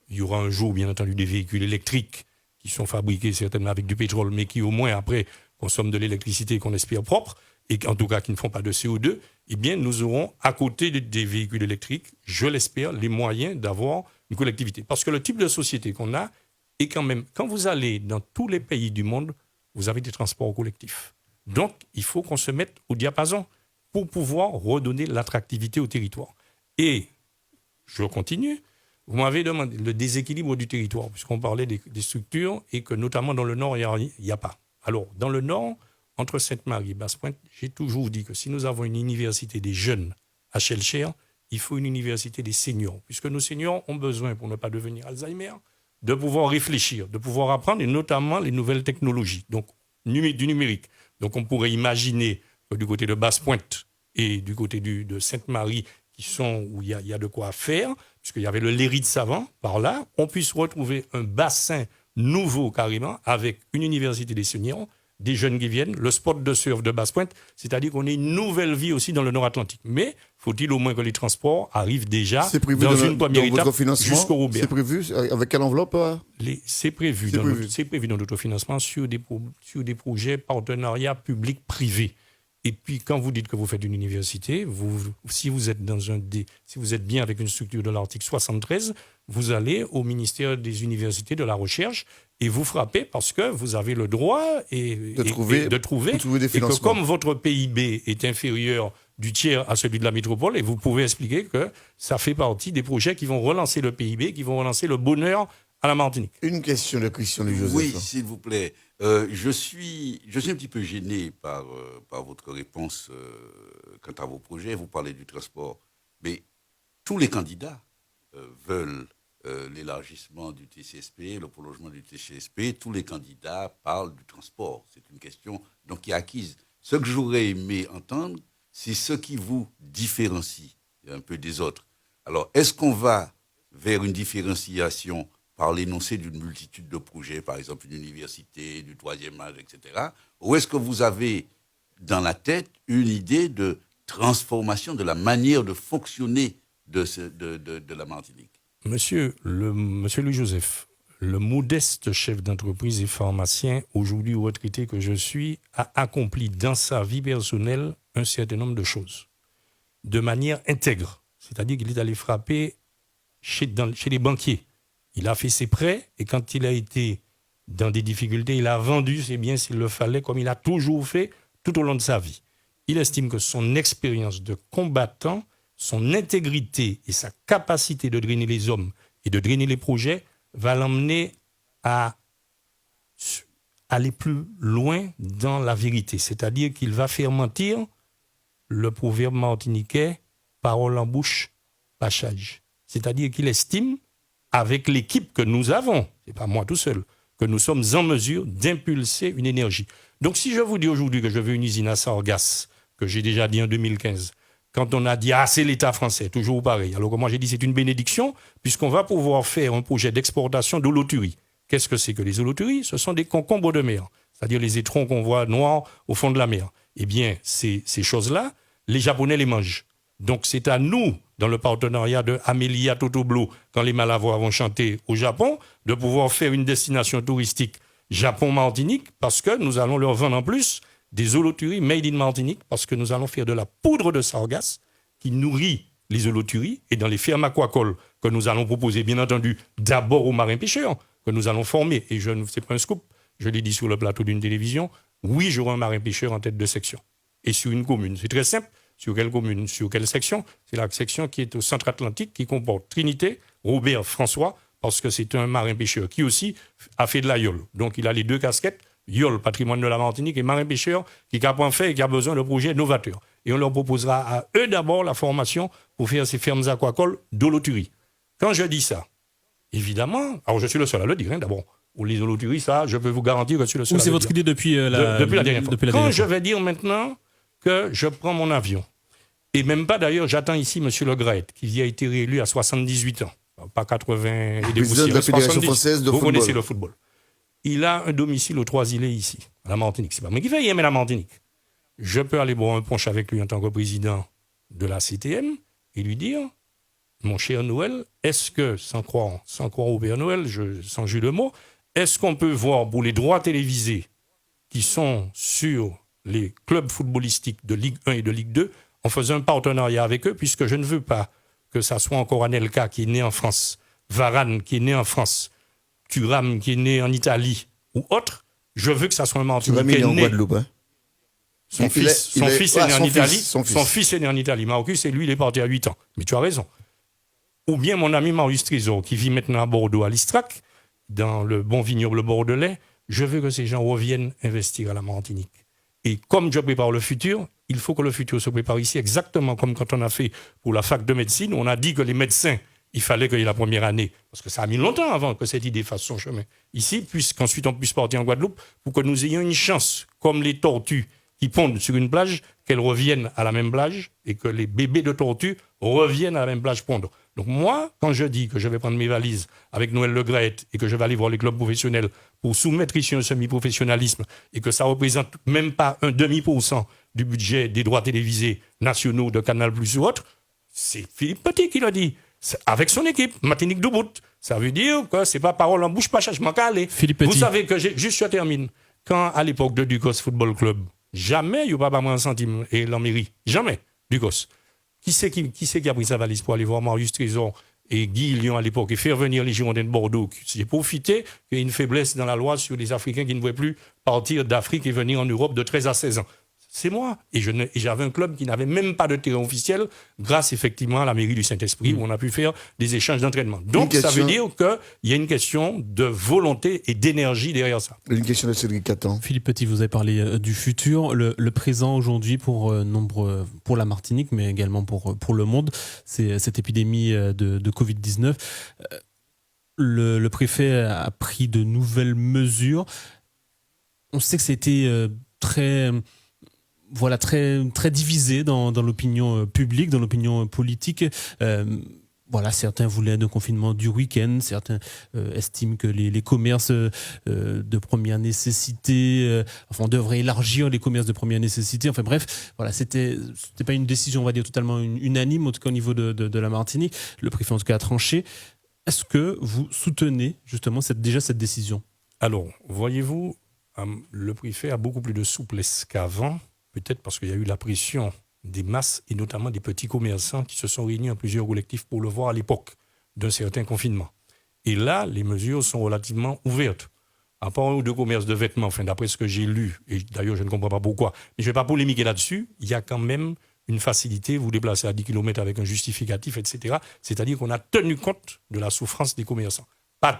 il y aura un jour, bien entendu, des véhicules électriques qui sont fabriqués certainement avec du pétrole, mais qui au moins après consomment de l'électricité qu'on espère propre, et en tout cas qui ne font pas de CO2, eh bien nous aurons à côté des véhicules électriques, je l'espère, les moyens d'avoir une collectivité. Parce que le type de société qu'on a est quand même, quand vous allez dans tous les pays du monde, vous avez des transports collectifs. Donc, il faut qu'on se mette au diapason pour pouvoir redonner l'attractivité au territoire. Et, je continue, vous m'avez demandé le déséquilibre du territoire, puisqu'on parlait des structures et que notamment dans le Nord, il n'y a pas. Alors, dans le Nord, entre Sainte-Marie et Basse-Pointe, j'ai toujours dit que si nous avons une université des jeunes à Schellcher, il faut une université des seniors, puisque nos seniors ont besoin, pour ne pas devenir Alzheimer, de pouvoir réfléchir, de pouvoir apprendre, et notamment les nouvelles technologies, donc du numérique. Donc on pourrait imaginer que du côté de Basse-Pointe et du côté de Sainte-Marie, où il y a de quoi faire, puisqu'il y avait le Léry de Savant, par là, on puisse retrouver un bassin nouveau carrément, avec une université des seniors, des jeunes qui viennent, le spot de surf de Basse-Pointe, c'est-à-dire qu'on ait une nouvelle vie aussi dans le Nord-Atlantique. Mais faut-il au moins que les transports arrivent déjà dans une première étape jusqu'au Roubaix. C'est prévu avec quelle enveloppe? C'est prévu dans notre financement sur des projets partenariats publics-privés. Et puis, quand vous dites que vous faites une université, si vous êtes bien avec une structure de l'article 73, vous allez au ministère des Universités de la Recherche et vous frappez parce que vous avez le droit de trouver des financements. Et que comme votre PIB est inférieur du tiers à celui de la métropole, et vous pouvez expliquer que ça fait partie des projets qui vont relancer le PIB, qui vont relancer le bonheur à la Martinique. Une question de Christian Louis-Joseph. Oui, s'il vous plaît. Je suis un petit peu gêné par votre réponse quant à vos projets. Vous parlez du transport. Mais tous les candidats veulent l'élargissement du TCSP, le prolongement du TCSP. Tous les candidats parlent du transport. C'est une question donc, qui est acquise. Ce que j'aurais aimé entendre, c'est ce qui vous différencie un peu des autres. Alors, est-ce qu'on va vers une différenciation par l'énoncé d'une multitude de projets, par exemple une université, du troisième âge, etc. Ou est-ce que vous avez dans la tête une idée de transformation de la manière de fonctionner de la Martinique? Monsieur Louis-Joseph, le modeste chef d'entreprise et pharmacien, aujourd'hui retraité que je suis, a accompli dans sa vie personnelle un certain nombre de choses, de manière intègre. C'est-à-dire qu'il est allé frapper chez les banquiers. Il a fait ses prêts et quand il a été dans des difficultés, il a vendu ses biens s'il le fallait, comme il a toujours fait tout au long de sa vie. Il estime que son expérience de combattant, son intégrité et sa capacité de drainer les hommes et de drainer les projets va l'emmener à aller plus loin dans la vérité. C'est-à-dire qu'il va faire mentir le proverbe martiniquais « parole en bouche, pachage ». C'est-à-dire qu'il estime, avec l'équipe que nous avons, c'est pas moi tout seul, que nous sommes en mesure d'impulser une énergie. Donc si je vous dis aujourd'hui que je veux une usine à Sargasses, que j'ai déjà dit en 2015, quand on a dit « Ah, c'est l'État français », toujours pareil. Alors que moi j'ai dit « C'est une bénédiction », puisqu'on va pouvoir faire un projet d'exportation d'holoturies. Qu'est-ce que c'est que les holoturies ? Ce sont des concombres de mer, c'est-à-dire les étrons qu'on voit noirs au fond de la mer. Eh bien, ces choses-là, les Japonais les mangent. Donc c'est à nous, dans le partenariat de Amelia Totoblo, quand les Malavois vont chanter au Japon, de pouvoir faire une destination touristique Japon-Martinique, parce que nous allons leur vendre en plus des holoturies made in Martinique, parce que nous allons faire de la poudre de sargasse qui nourrit les holoturies, et dans les fermes aquacoles que nous allons proposer, bien entendu, d'abord aux marins pêcheurs, que nous allons former, et c'est pas un scoop, je l'ai dit sur le plateau d'une télévision, oui, j'aurai un marin pêcheur en tête de section, et sur une commune. C'est très simple. Sur quelle commune? Sur quelle section? C'est la section qui est au centre Atlantique, qui comporte Trinité, Robert, François, parce que c'est un marin-pêcheur qui aussi a fait de la yole. Donc il a les deux casquettes, yole, patrimoine de la Martinique, et marin-pêcheur qui n'a pas fait et qui a besoin de projets novateurs. Et on leur proposera à eux d'abord la formation pour faire ces fermes aquacoles d'holoturie. Quand je dis ça, évidemment, alors je suis le seul à le dire, d'abord. Ou les holoturies, ça, je peux vous garantir que je suis le seul à le dire. C'est votre idée depuis la dernière fois. Quand je vais dire maintenant que je prends mon avion, et même pas d'ailleurs, j'attends ici M. Le Graët, qui a été réélu à 78 ans, pas 80 et des président de la Fédération 70. française de Vous football. connaissez le football. Il a un domicile aux Trois-Îlets ici, à la Martinique. C'est pas moi qui vais y aimer la Martinique. Je peux aller boire un punch avec lui en tant que président de la CTM et lui dire, mon cher Noël, est-ce que, sans croire au Père Noël, sans jus de mots, est-ce qu'on peut voir pour les droits télévisés qui sont sur les clubs footballistiques de Ligue 1 et de Ligue 2, on faisait un partenariat avec eux, puisque je ne veux pas que ça soit encore Anelka qui est né en France, Varane qui est né en France, Thuram qui est né en Italie ou autre. Je veux que ça soit un Martiniquais né. En Guadeloupe, hein. Son fils est né en Italie. Son fils est né en Italie. Marcus, et lui, il est parti à 8 ans. Mais tu as raison. Ou bien mon ami Marius Trésor, qui vit maintenant à Bordeaux, à l'Istrac, dans le bon vignoble bordelais. Je veux que ces gens reviennent investir à la Martinique. Et comme je prépare le futur, il faut que le futur se prépare ici, exactement comme quand on a fait pour la fac de médecine. On a dit que les médecins, il fallait qu'il y ait la première année, parce que ça a mis longtemps avant que cette idée fasse son chemin. Ici, puisqu'ensuite on puisse partir en Guadeloupe, pour que nous ayons une chance, comme les tortues qui pondent sur une plage, qu'elles reviennent à la même plage, et que les bébés de tortues reviennent à la même plage pondre. Donc moi, quand je dis que je vais prendre mes valises avec Noël Le Graët et que je vais aller voir les clubs professionnels pour soumettre ici un semi-professionnalisme et que ça représente même pas 0,5% du budget des droits télévisés nationaux de Canal+ ou autre, c'est Philippe Petit qui l'a dit. Avec son équipe, Martinique Doubout. Ça veut dire que c'est pas parole en bouche, pas je m'en calais. Philippe Petit. Vous savez que juste je termine. Quand à l'époque de Ducos Football Club, jamais il n'y a pas moins un centime et la mairie. Jamais, Ducos. Qui c'est qui a pris sa valise pour aller voir Marius Trésor et Guy Lyon à l'époque et faire venir les Girondins de Bordeaux? J'ai profité qu'il y ait une faiblesse dans la loi sur les Africains qui ne pouvaient plus partir d'Afrique et venir en Europe de 13 à 16 ans. C'est moi. Et j'avais un club qui n'avait même pas de terrain officiel grâce effectivement à la mairie du Saint-Esprit où on a pu faire des échanges d'entraînement. Donc ça veut dire qu'il y a une question de volonté et d'énergie derrière ça. Une question de Cédric Catan. Philippe Petit, vous avez parlé du futur, le présent aujourd'hui pour pour la Martinique, mais également pour le monde. C'est cette épidémie de Covid-19. Le préfet a pris de nouvelles mesures. On sait que c'était très divisé dans l'opinion publique, dans l'opinion politique. Certains voulaient un confinement du week-end, certains estiment que les commerces de première nécessité, on devrait élargir les commerces de première nécessité. Enfin bref, c'était pas une décision, on va dire, totalement unanime, en tout cas au niveau de la Martinique. Le préfet en tout cas a tranché. Est-ce que vous soutenez justement déjà cette décision ? Alors, voyez-vous, le préfet a beaucoup plus de souplesse qu'avant, peut-être parce qu'il y a eu la pression des masses et notamment des petits commerçants qui se sont réunis en plusieurs collectifs pour le voir à l'époque d'un certain confinement. Et là, les mesures sont relativement ouvertes. À part un ou deux commerces de vêtements, enfin, d'après ce que j'ai lu, et d'ailleurs je ne comprends pas pourquoi, mais je ne vais pas polémiquer là-dessus, il y a quand même une facilité, vous déplacez à 10 km avec un justificatif, etc. C'est-à-dire qu'on a tenu compte de la souffrance des commerçants. Pas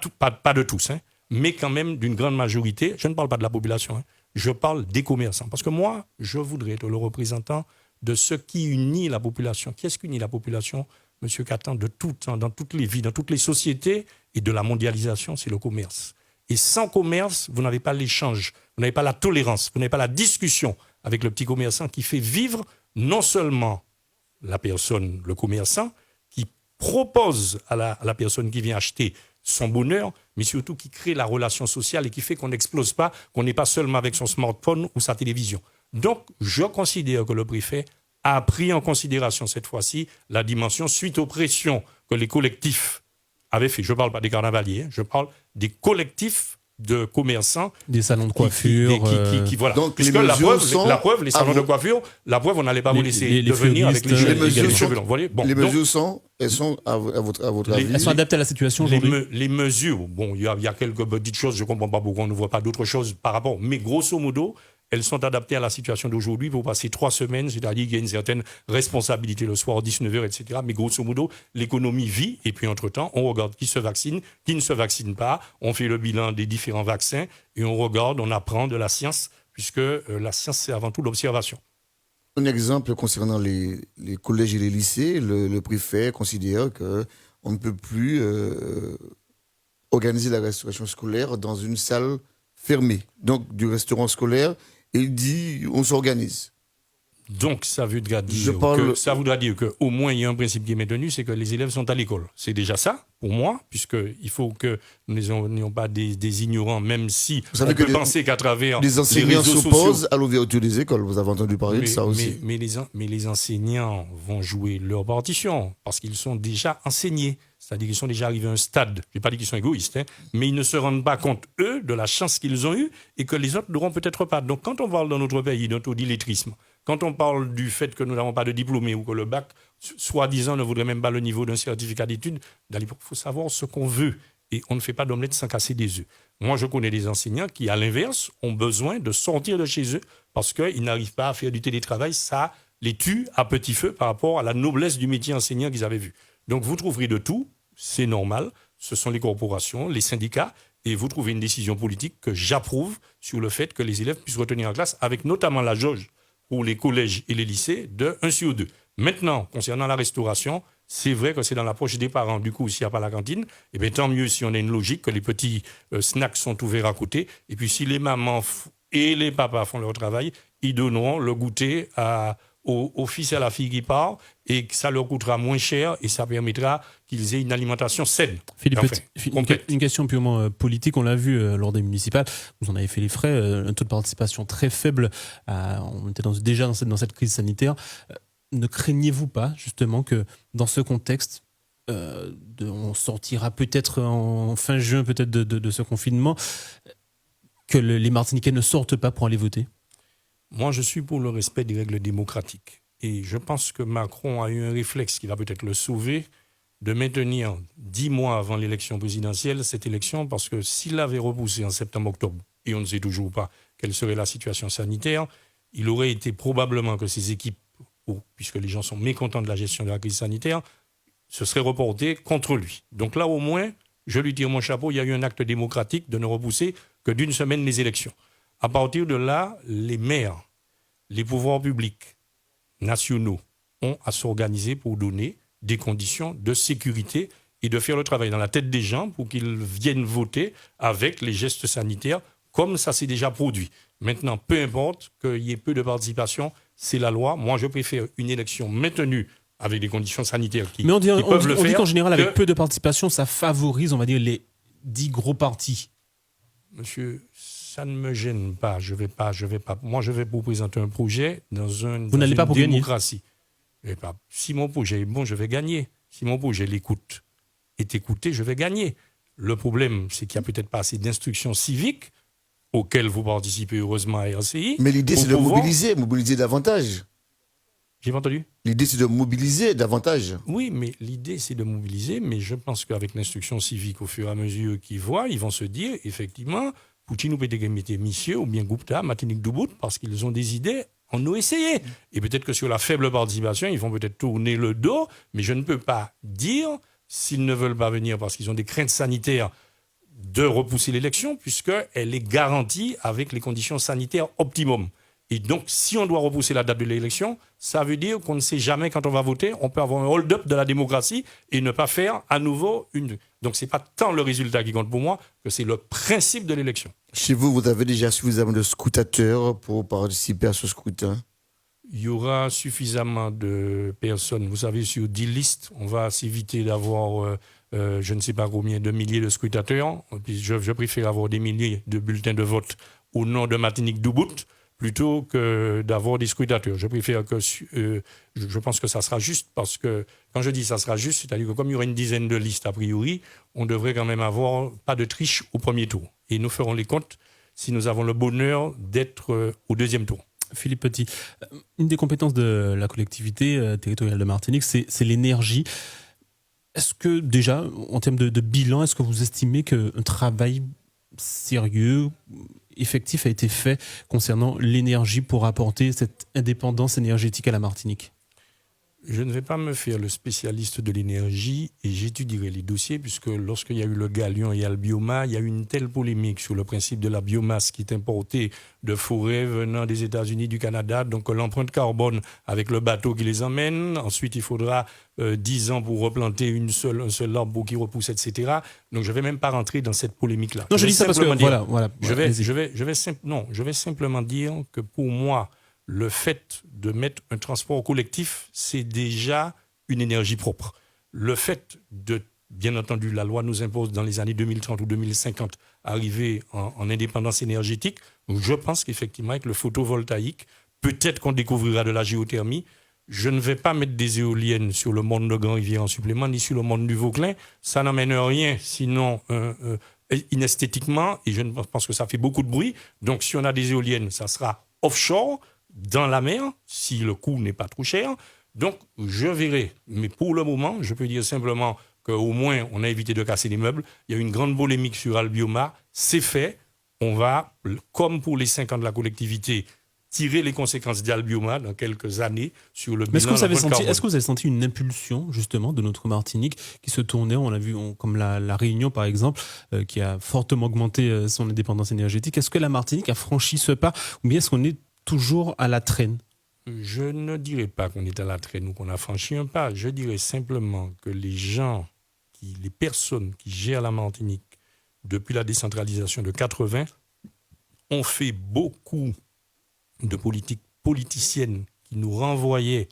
de tous, hein, mais quand même d'une grande majorité. Je ne parle pas de la population, hein, je parle des commerçants. Parce que moi, je voudrais être le représentant de ce qui unit la population. Qu'est-ce qui unit la population, M. Catan, de tout temps, dans toutes les vies, dans toutes les sociétés et de la mondialisation, c'est le commerce. Et sans commerce, vous n'avez pas l'échange, vous n'avez pas la tolérance, vous n'avez pas la discussion avec le petit commerçant qui fait vivre non seulement la personne, le commerçant, qui propose à la personne qui vient acheter son bonheur, mais surtout qui crée la relation sociale et qui fait qu'on n'explose pas, qu'on n'est pas seulement avec son smartphone ou sa télévision. Donc, je considère que le préfet a pris en considération cette fois-ci la dimension suite aux pressions que les collectifs avaient fait. Je ne parle pas des carnavaliers, je parle des collectifs de commerçants. Des salons de coiffure. Voilà. Donc, puisque la preuve, les salons de coiffure, la preuve, on n'allait pas vous laisser devenir avec les cheveux longs. Les mesures elles sont à votre avis. Elles sont adaptées à la situation aujourd'hui. Les mesures, bon, il y a quelques petites choses, je ne comprends pas pourquoi on ne voit pas d'autres choses par rapport, mais grosso modo, elles sont adaptées à la situation d'aujourd'hui pour passer 3 semaines, c'est-à-dire qu'il y a une certaine responsabilité le soir, 19h, etc. Mais grosso modo, l'économie vit, et puis entre-temps, on regarde qui se vaccine, qui ne se vaccine pas, on fait le bilan des différents vaccins, et on regarde, on apprend de la science, puisque la science, c'est avant tout l'observation. Un exemple concernant les collèges et les lycées, le préfet considère qu'on ne peut plus organiser la restauration scolaire dans une salle fermée. Donc, du restaurant scolaire, il dit on s'organise. Donc, ça voudra dire qu'au moins, il y a un principe qui est maintenu, c'est que les élèves sont à l'école. C'est déjà ça, pour moi, puisqu'il faut que nous n'ayons pas des ignorants, même si on peut penser qu'à travers les enseignants les réseaux s'opposent à l'ouverture des écoles. Vous avez entendu parler de ça aussi. Mais les enseignants vont jouer leur partition, parce qu'ils sont déjà enseignés. C'est-à-dire qu'ils sont déjà arrivés à un stade, je ne vais pas dire qu'ils sont égoïstes, hein, mais ils ne se rendent pas compte, eux, de la chance qu'ils ont eue et que les autres n'auront peut-être pas. Donc quand on parle dans notre pays d'un taux d'illettrisme, quand on parle du fait que nous n'avons pas de diplômés ou que le bac, soi-disant, ne vaudrait même pas le niveau d'un certificat d'études, il faut savoir ce qu'on veut. Et on ne fait pas d'omelette sans casser des œufs. Moi, je connais des enseignants qui, à l'inverse, ont besoin de sortir de chez eux parce qu'ils n'arrivent pas à faire du télétravail. Ça les tue à petit feu par rapport à la noblesse du métier enseignant qu'ils avaient vu. Donc, vous trouverez de tout, c'est normal. Ce sont les corporations, les syndicats, et vous trouvez une décision politique que j'approuve sur le fait que les élèves puissent retenir en classe, avec notamment la jauge pour les collèges et les lycées de 1/2. Maintenant, concernant la restauration, c'est vrai que c'est dans l'approche des parents. Du coup, s'il n'y a pas la cantine, eh bien, tant mieux si on a une logique que les petits snacks sont ouverts à côté. Et puis, si les mamans et les papas font leur travail, ils donneront le goûter au fils et à la fille qui part, et que ça leur coûtera moins cher et ça permettra qu'ils aient une alimentation saine. Philippe, une question purement politique, on l'a vu lors des municipales, vous en avez fait les frais, un taux de participation très faible, on était déjà dans cette crise sanitaire. Ne craignez-vous pas justement que dans ce contexte, on sortira peut-être en fin juin peut-être de ce confinement, que les Martiniquais ne sortent pas pour aller voter ? Moi, je suis pour le respect des règles démocratiques. Et je pense que Macron a eu un réflexe qui va peut-être le sauver, de maintenir 10 mois avant l'élection présidentielle cette élection, parce que s'il l'avait repoussé en septembre-octobre, et on ne sait toujours pas quelle serait la situation sanitaire, il aurait été probablement que ces équipes, puisque les gens sont mécontents de la gestion de la crise sanitaire, se seraient reportées contre lui. Donc là, au moins, je lui tire mon chapeau, il y a eu un acte démocratique de ne repousser que d'une semaine les élections. À partir de là, les maires, les pouvoirs publics nationaux ont à s'organiser pour donner des conditions de sécurité et de faire le travail dans la tête des gens pour qu'ils viennent voter avec les gestes sanitaires comme ça s'est déjà produit. Maintenant, peu importe qu'il y ait peu de participation, c'est la loi. Moi, je préfère une élection maintenue avec des conditions sanitaires qui peuvent le faire. On dit qu'en général, avec peu de participation, ça favorise, on va dire, les 10 gros partis. Monsieur, ça ne me gêne pas. Je vais pas. Moi, je vais vous présenter un projet dans une démocratie. Si mon projet est bon, je vais gagner. Si mon projet l'écoute, est écouté, je vais gagner. Le problème, c'est qu'il n'y a peut-être pas assez d'instruction civique auxquelles vous participez heureusement à RCI. Mais l'idée, c'est de mobiliser davantage. J'ai pas entendu. L'idée, c'est de mobiliser davantage. Oui, mais l'idée, c'est de mobiliser. Mais je pense qu'avec l'instruction civique, au fur et à mesure qu'ils voient, ils vont se dire, effectivement, Poutine ou Pétégamité, Monsieur, ou bien Gupta, Matinik Doubout, parce qu'ils ont des idées, on a essayé. Et peut-être que sur la faible participation, ils vont peut-être tourner le dos, mais je ne peux pas dire, s'ils ne veulent pas venir parce qu'ils ont des craintes sanitaires, de repousser l'élection, puisqu'elle est garantie avec les conditions sanitaires optimum. Et donc, si on doit repousser la date de l'élection, ça veut dire qu'on ne sait jamais quand on va voter, on peut avoir un hold-up de la démocratie et ne pas faire à nouveau une... Donc, ce n'est pas tant le résultat qui compte pour moi que c'est le principe de l'élection. Chez vous, vous avez déjà suffisamment de scrutateurs pour participer à ce scrutin? Il y aura suffisamment de personnes. Vous savez, sur 10 listes, on va s'éviter d'avoir... je ne sais pas combien de milliers de scrutateurs. Je préfère avoir des milliers de bulletins de vote au nom de Matinik Doubout plutôt que d'avoir des scrutateurs. Je préfère que... je pense que ça sera juste parce que, quand je dis ça sera juste, c'est-à-dire que comme il y aura une dizaine de listes a priori, on devrait quand même avoir pas de triche au premier tour. Et nous ferons les comptes si nous avons le bonheur d'être au deuxième tour. Philippe Petit, une des compétences de la collectivité territoriale de Martinique, c'est l'énergie. Est-ce que déjà, en termes de bilan, est-ce que vous estimez qu'un travail sérieux, effectif a été fait concernant l'énergie pour apporter cette indépendance énergétique à la Martinique? Je ne vais pas me faire le spécialiste de l'énergie et j'étudierai les dossiers puisque lorsqu'il y a eu le galion et le bioma, il y a eu une telle polémique sur le principe de la biomasse qui est importée de forêts venant des États-Unis, du Canada. Donc l'empreinte carbone avec le bateau qui les emmène. Ensuite, il faudra 10 ans pour replanter un seul arbre pour qu'il repousse, etc. Donc je ne vais même pas rentrer dans cette polémique-là. Non, je dis ça parce que je vais simplement dire que pour moi, le fait de mettre un transport collectif, c'est déjà une énergie propre. Le fait de, bien entendu, la loi nous impose dans les années 2030 ou 2050 arriver en indépendance énergétique. Je pense qu'effectivement, avec le photovoltaïque, peut-être qu'on découvrira de la géothermie. Je ne vais pas mettre des éoliennes sur le monde de Grand-Rivière en supplément, ni sur le monde du Vauclin. Ça n'amène rien, sinon inesthétiquement, et je pense que ça fait beaucoup de bruit. Donc, si on a des éoliennes, ça sera offshore, dans la mer, si le coût n'est pas trop cher. Donc, je verrai. Mais pour le moment, je peux dire simplement qu'au moins, on a évité de casser les meubles. Il y a eu une grande polémique sur Albioma. C'est fait. On va, comme pour les 5 ans de la collectivité, tirer les conséquences d'Albioma dans quelques années sur le bilan. Est-ce que vous avez senti une impulsion, justement, de notre Martinique qui se tournait, on l'a vu, comme la Réunion, par exemple, qui a fortement augmenté son indépendance énergétique. Est-ce que la Martinique a franchi ce pas ou bien est-ce qu'on est toujours à la traîne? Je ne dirais pas qu'on est à la traîne ou qu'on a franchi un pas. Je dirais simplement que les personnes qui gèrent la Martinique depuis la décentralisation de 80 ont fait beaucoup de politiques politiciennes qui nous renvoyaient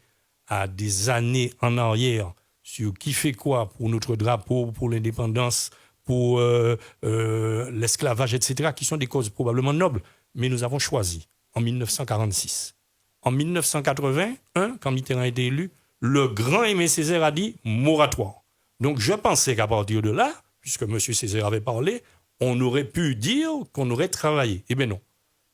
à des années en arrière sur qui fait quoi pour notre drapeau, pour l'indépendance, pour l'esclavage, etc., qui sont des causes probablement nobles. Mais nous avons choisi en 1946. En 1981, quand Mitterrand a été élu, le grand Aimé Césaire a dit moratoire. Donc je pensais qu'à partir de là, puisque M. Césaire avait parlé, on aurait pu dire qu'on aurait travaillé. Eh bien non.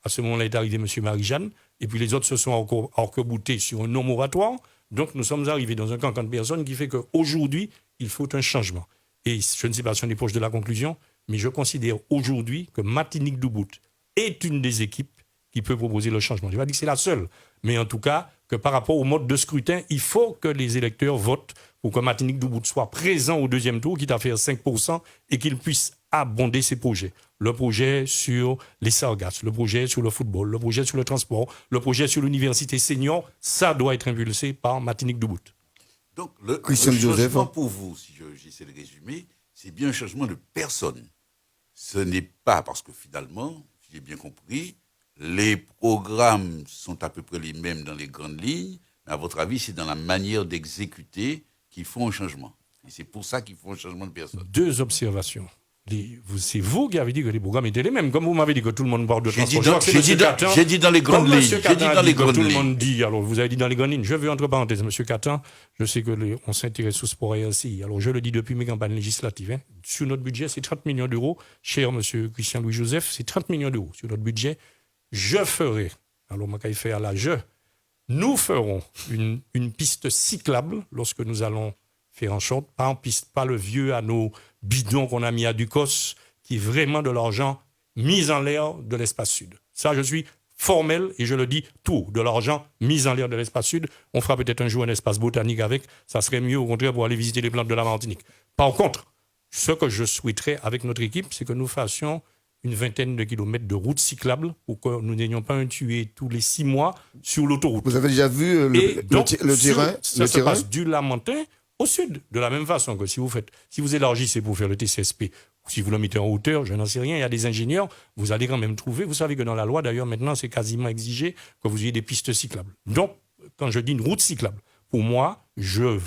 À ce moment-là est arrivé M. Marie-Jeanne, et puis les autres se sont encore arc-boutés sur un non-moratoire. Donc nous sommes arrivés dans un cancan de personnes qui fait qu'aujourd'hui, il faut un changement. Et je ne sais pas si on est proche de la conclusion, mais je considère aujourd'hui que Matinik Doubout est une des équipes qui peut proposer le changement. Je ne vais pas dire que c'est la seule, mais en tout cas, que par rapport au mode de scrutin, il faut que les électeurs votent pour que Matinik Doubout soit présent au deuxième tour, quitte à faire 5%, et qu'il puisse abonder ses projets. Le projet sur les sargasses, le projet sur le football, le projet sur le transport, le projet sur l'université senior, ça doit être impulsé par Matinik Doubout. Donc, le changement pour vous, si j'essaie de résumer, c'est bien un changement de personne. Ce n'est pas parce que finalement, si j'ai bien compris, les programmes sont à peu près les mêmes dans les grandes lignes, mais à votre avis, c'est dans la manière d'exécuter qu'ils font un changement. Et c'est pour ça qu'ils font un changement de personne. 2 observations. c'est vous qui avez dit que les programmes étaient les mêmes. Comme vous m'avez dit que tout le monde parle de J'ai transport. dit dans les grandes lignes. J'ai dit dans les grandes Tout le lignes. monde dit, alors vous avez dit dans les grandes lignes. Je veux entre parenthèses, M. Catin, je sais que on s'intéresse au sport et aussi. Alors je le dis depuis mes campagnes législatives. Hein. Sur notre budget, c'est 30 millions d'euros. Cher M. Christian Louis-Joseph, c'est 30 millions d'euros. Sur notre budget, je ferai, alors moi, fait à la nous ferons une piste cyclable lorsque nous allons faire en short, pas en piste, pas le vieux anneau bidon qu'on a mis à Ducos, qui est vraiment de l'argent mis en l'air de l'espace sud. Ça, je suis formel et je le dis tout, de l'argent mis en l'air de l'espace sud. On fera peut-être un jour un espace botanique avec, ça serait mieux au contraire pour aller visiter les plantes de la Martinique. Par contre, ce que je souhaiterais avec notre équipe, c'est que nous fassions une vingtaine de kilomètres de routes cyclables pour que nous n'ayons pas un tué tous les 6 mois sur l'autoroute. Vous avez déjà vu le terrain? Ça se passe du Lamentin au sud, de la même façon que si vous élargissez pour faire le TCSP, ou si vous le mettez en hauteur, je n'en sais rien, il y a des ingénieurs, vous allez quand même trouver, vous savez que dans la loi d'ailleurs maintenant c'est quasiment exigé que vous ayez des pistes cyclables. Donc, quand je dis une route cyclable, pour moi, je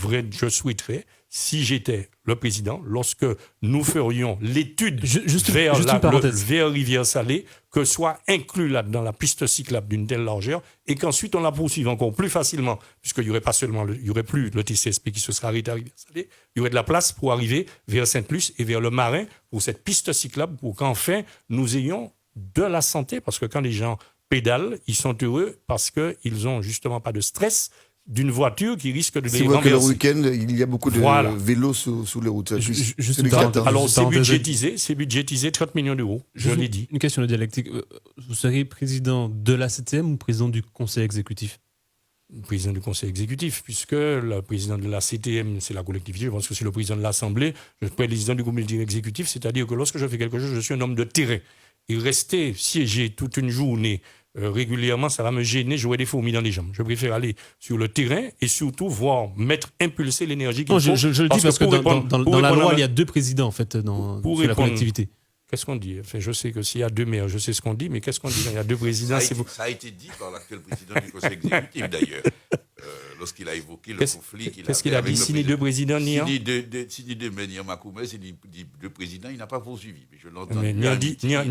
souhaiterais, si j'étais le président, lorsque nous ferions l'étude vers Rivière-Salée, que soit inclus là-dedans la piste cyclable d'une telle largeur et qu'ensuite on la poursuive encore plus facilement, puisqu'il n'y aurait pas seulement il y aurait plus le TCSP qui se serait arrêté à Rivière-Salée, il y aurait de la place pour arriver vers Sainte-Luce et vers le Marin pour cette piste cyclable pour qu'enfin nous ayons de la santé, parce que quand les gens pédalent, ils sont heureux parce qu'ils n'ont justement pas de stress d'une voiture qui risque de les renverser. C'est vrai que le week-end, il y a beaucoup de vélos sous les routes. Alors, c'est budgétisé 30 millions d'euros, je l'ai dit. Une question de dialectique. Vous serez président de la CTM ou président du conseil exécutif? Président du conseil exécutif, puisque le président de la CTM, c'est la collectivité, je pense que c'est le président de l'Assemblée, le président du comité exécutif, c'est-à-dire que lorsque je fais quelque chose, je suis un homme de terrain. Et rester siéger toute une journée régulièrement, ça va me gêner, j'aurai des fourmis dans les jambes. Je préfère aller sur le terrain et surtout impulser l'énergie qu'il faut. Je le dis parce que dans la loi, il y a 2 présidents en fait sur la collectivité. Qu'est-ce qu'on dit? Enfin, je sais que s'il y a 2 maires, je sais ce qu'on dit, mais qu'est-ce qu'on dit quand il y a 2 présidents? Ça a été dit par l'actuel président du conseil exécutif d'ailleurs. Lorsqu'il a évoqué le conflit qu'il a. Qu'est-ce qu'il a dit? Si les 2 présidents n'y ont. Si les 2 Nian Makoumé, si les 2 présidents, il n'a pas poursuivi. Mais je l'entends. Ni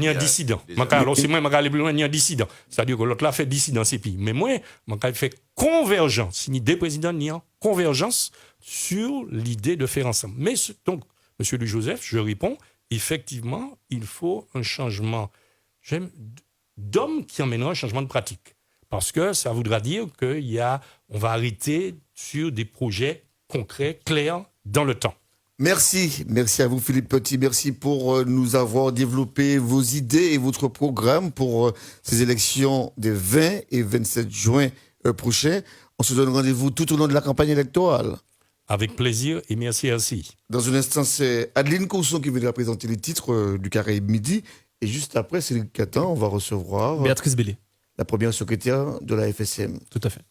un dissident. Alors, c'est moi, je vais aller plus loin, ni un dissident. C'est-à-dire que l'autre là fait dissident, c'est pire. Mais moi, je fait convergence. Si les 2 présidents n'y ont convergence sur l'idée de faire ensemble. Mais donc, M. Louis-Joseph, je réponds, effectivement, il faut un changement d'homme qui emmènera un changement de pratique. Parce que ça voudra dire qu'on va arrêter sur des projets concrets, clairs, dans le temps. Merci à vous Philippe Petit, merci pour nous avoir développé vos idées et votre programme pour ces élections des 20 et 27 juin prochains. On se donne rendez-vous tout au long de la campagne électorale. Avec plaisir et merci aussi. Dans un instant, c'est Adeline Cousson qui viendra présenter les titres du Caraïbe Midi. Et juste après, c'est Cédric Catan, on va recevoir Béatrice Bellé, la première secrétaire de la FSM. Tout à fait.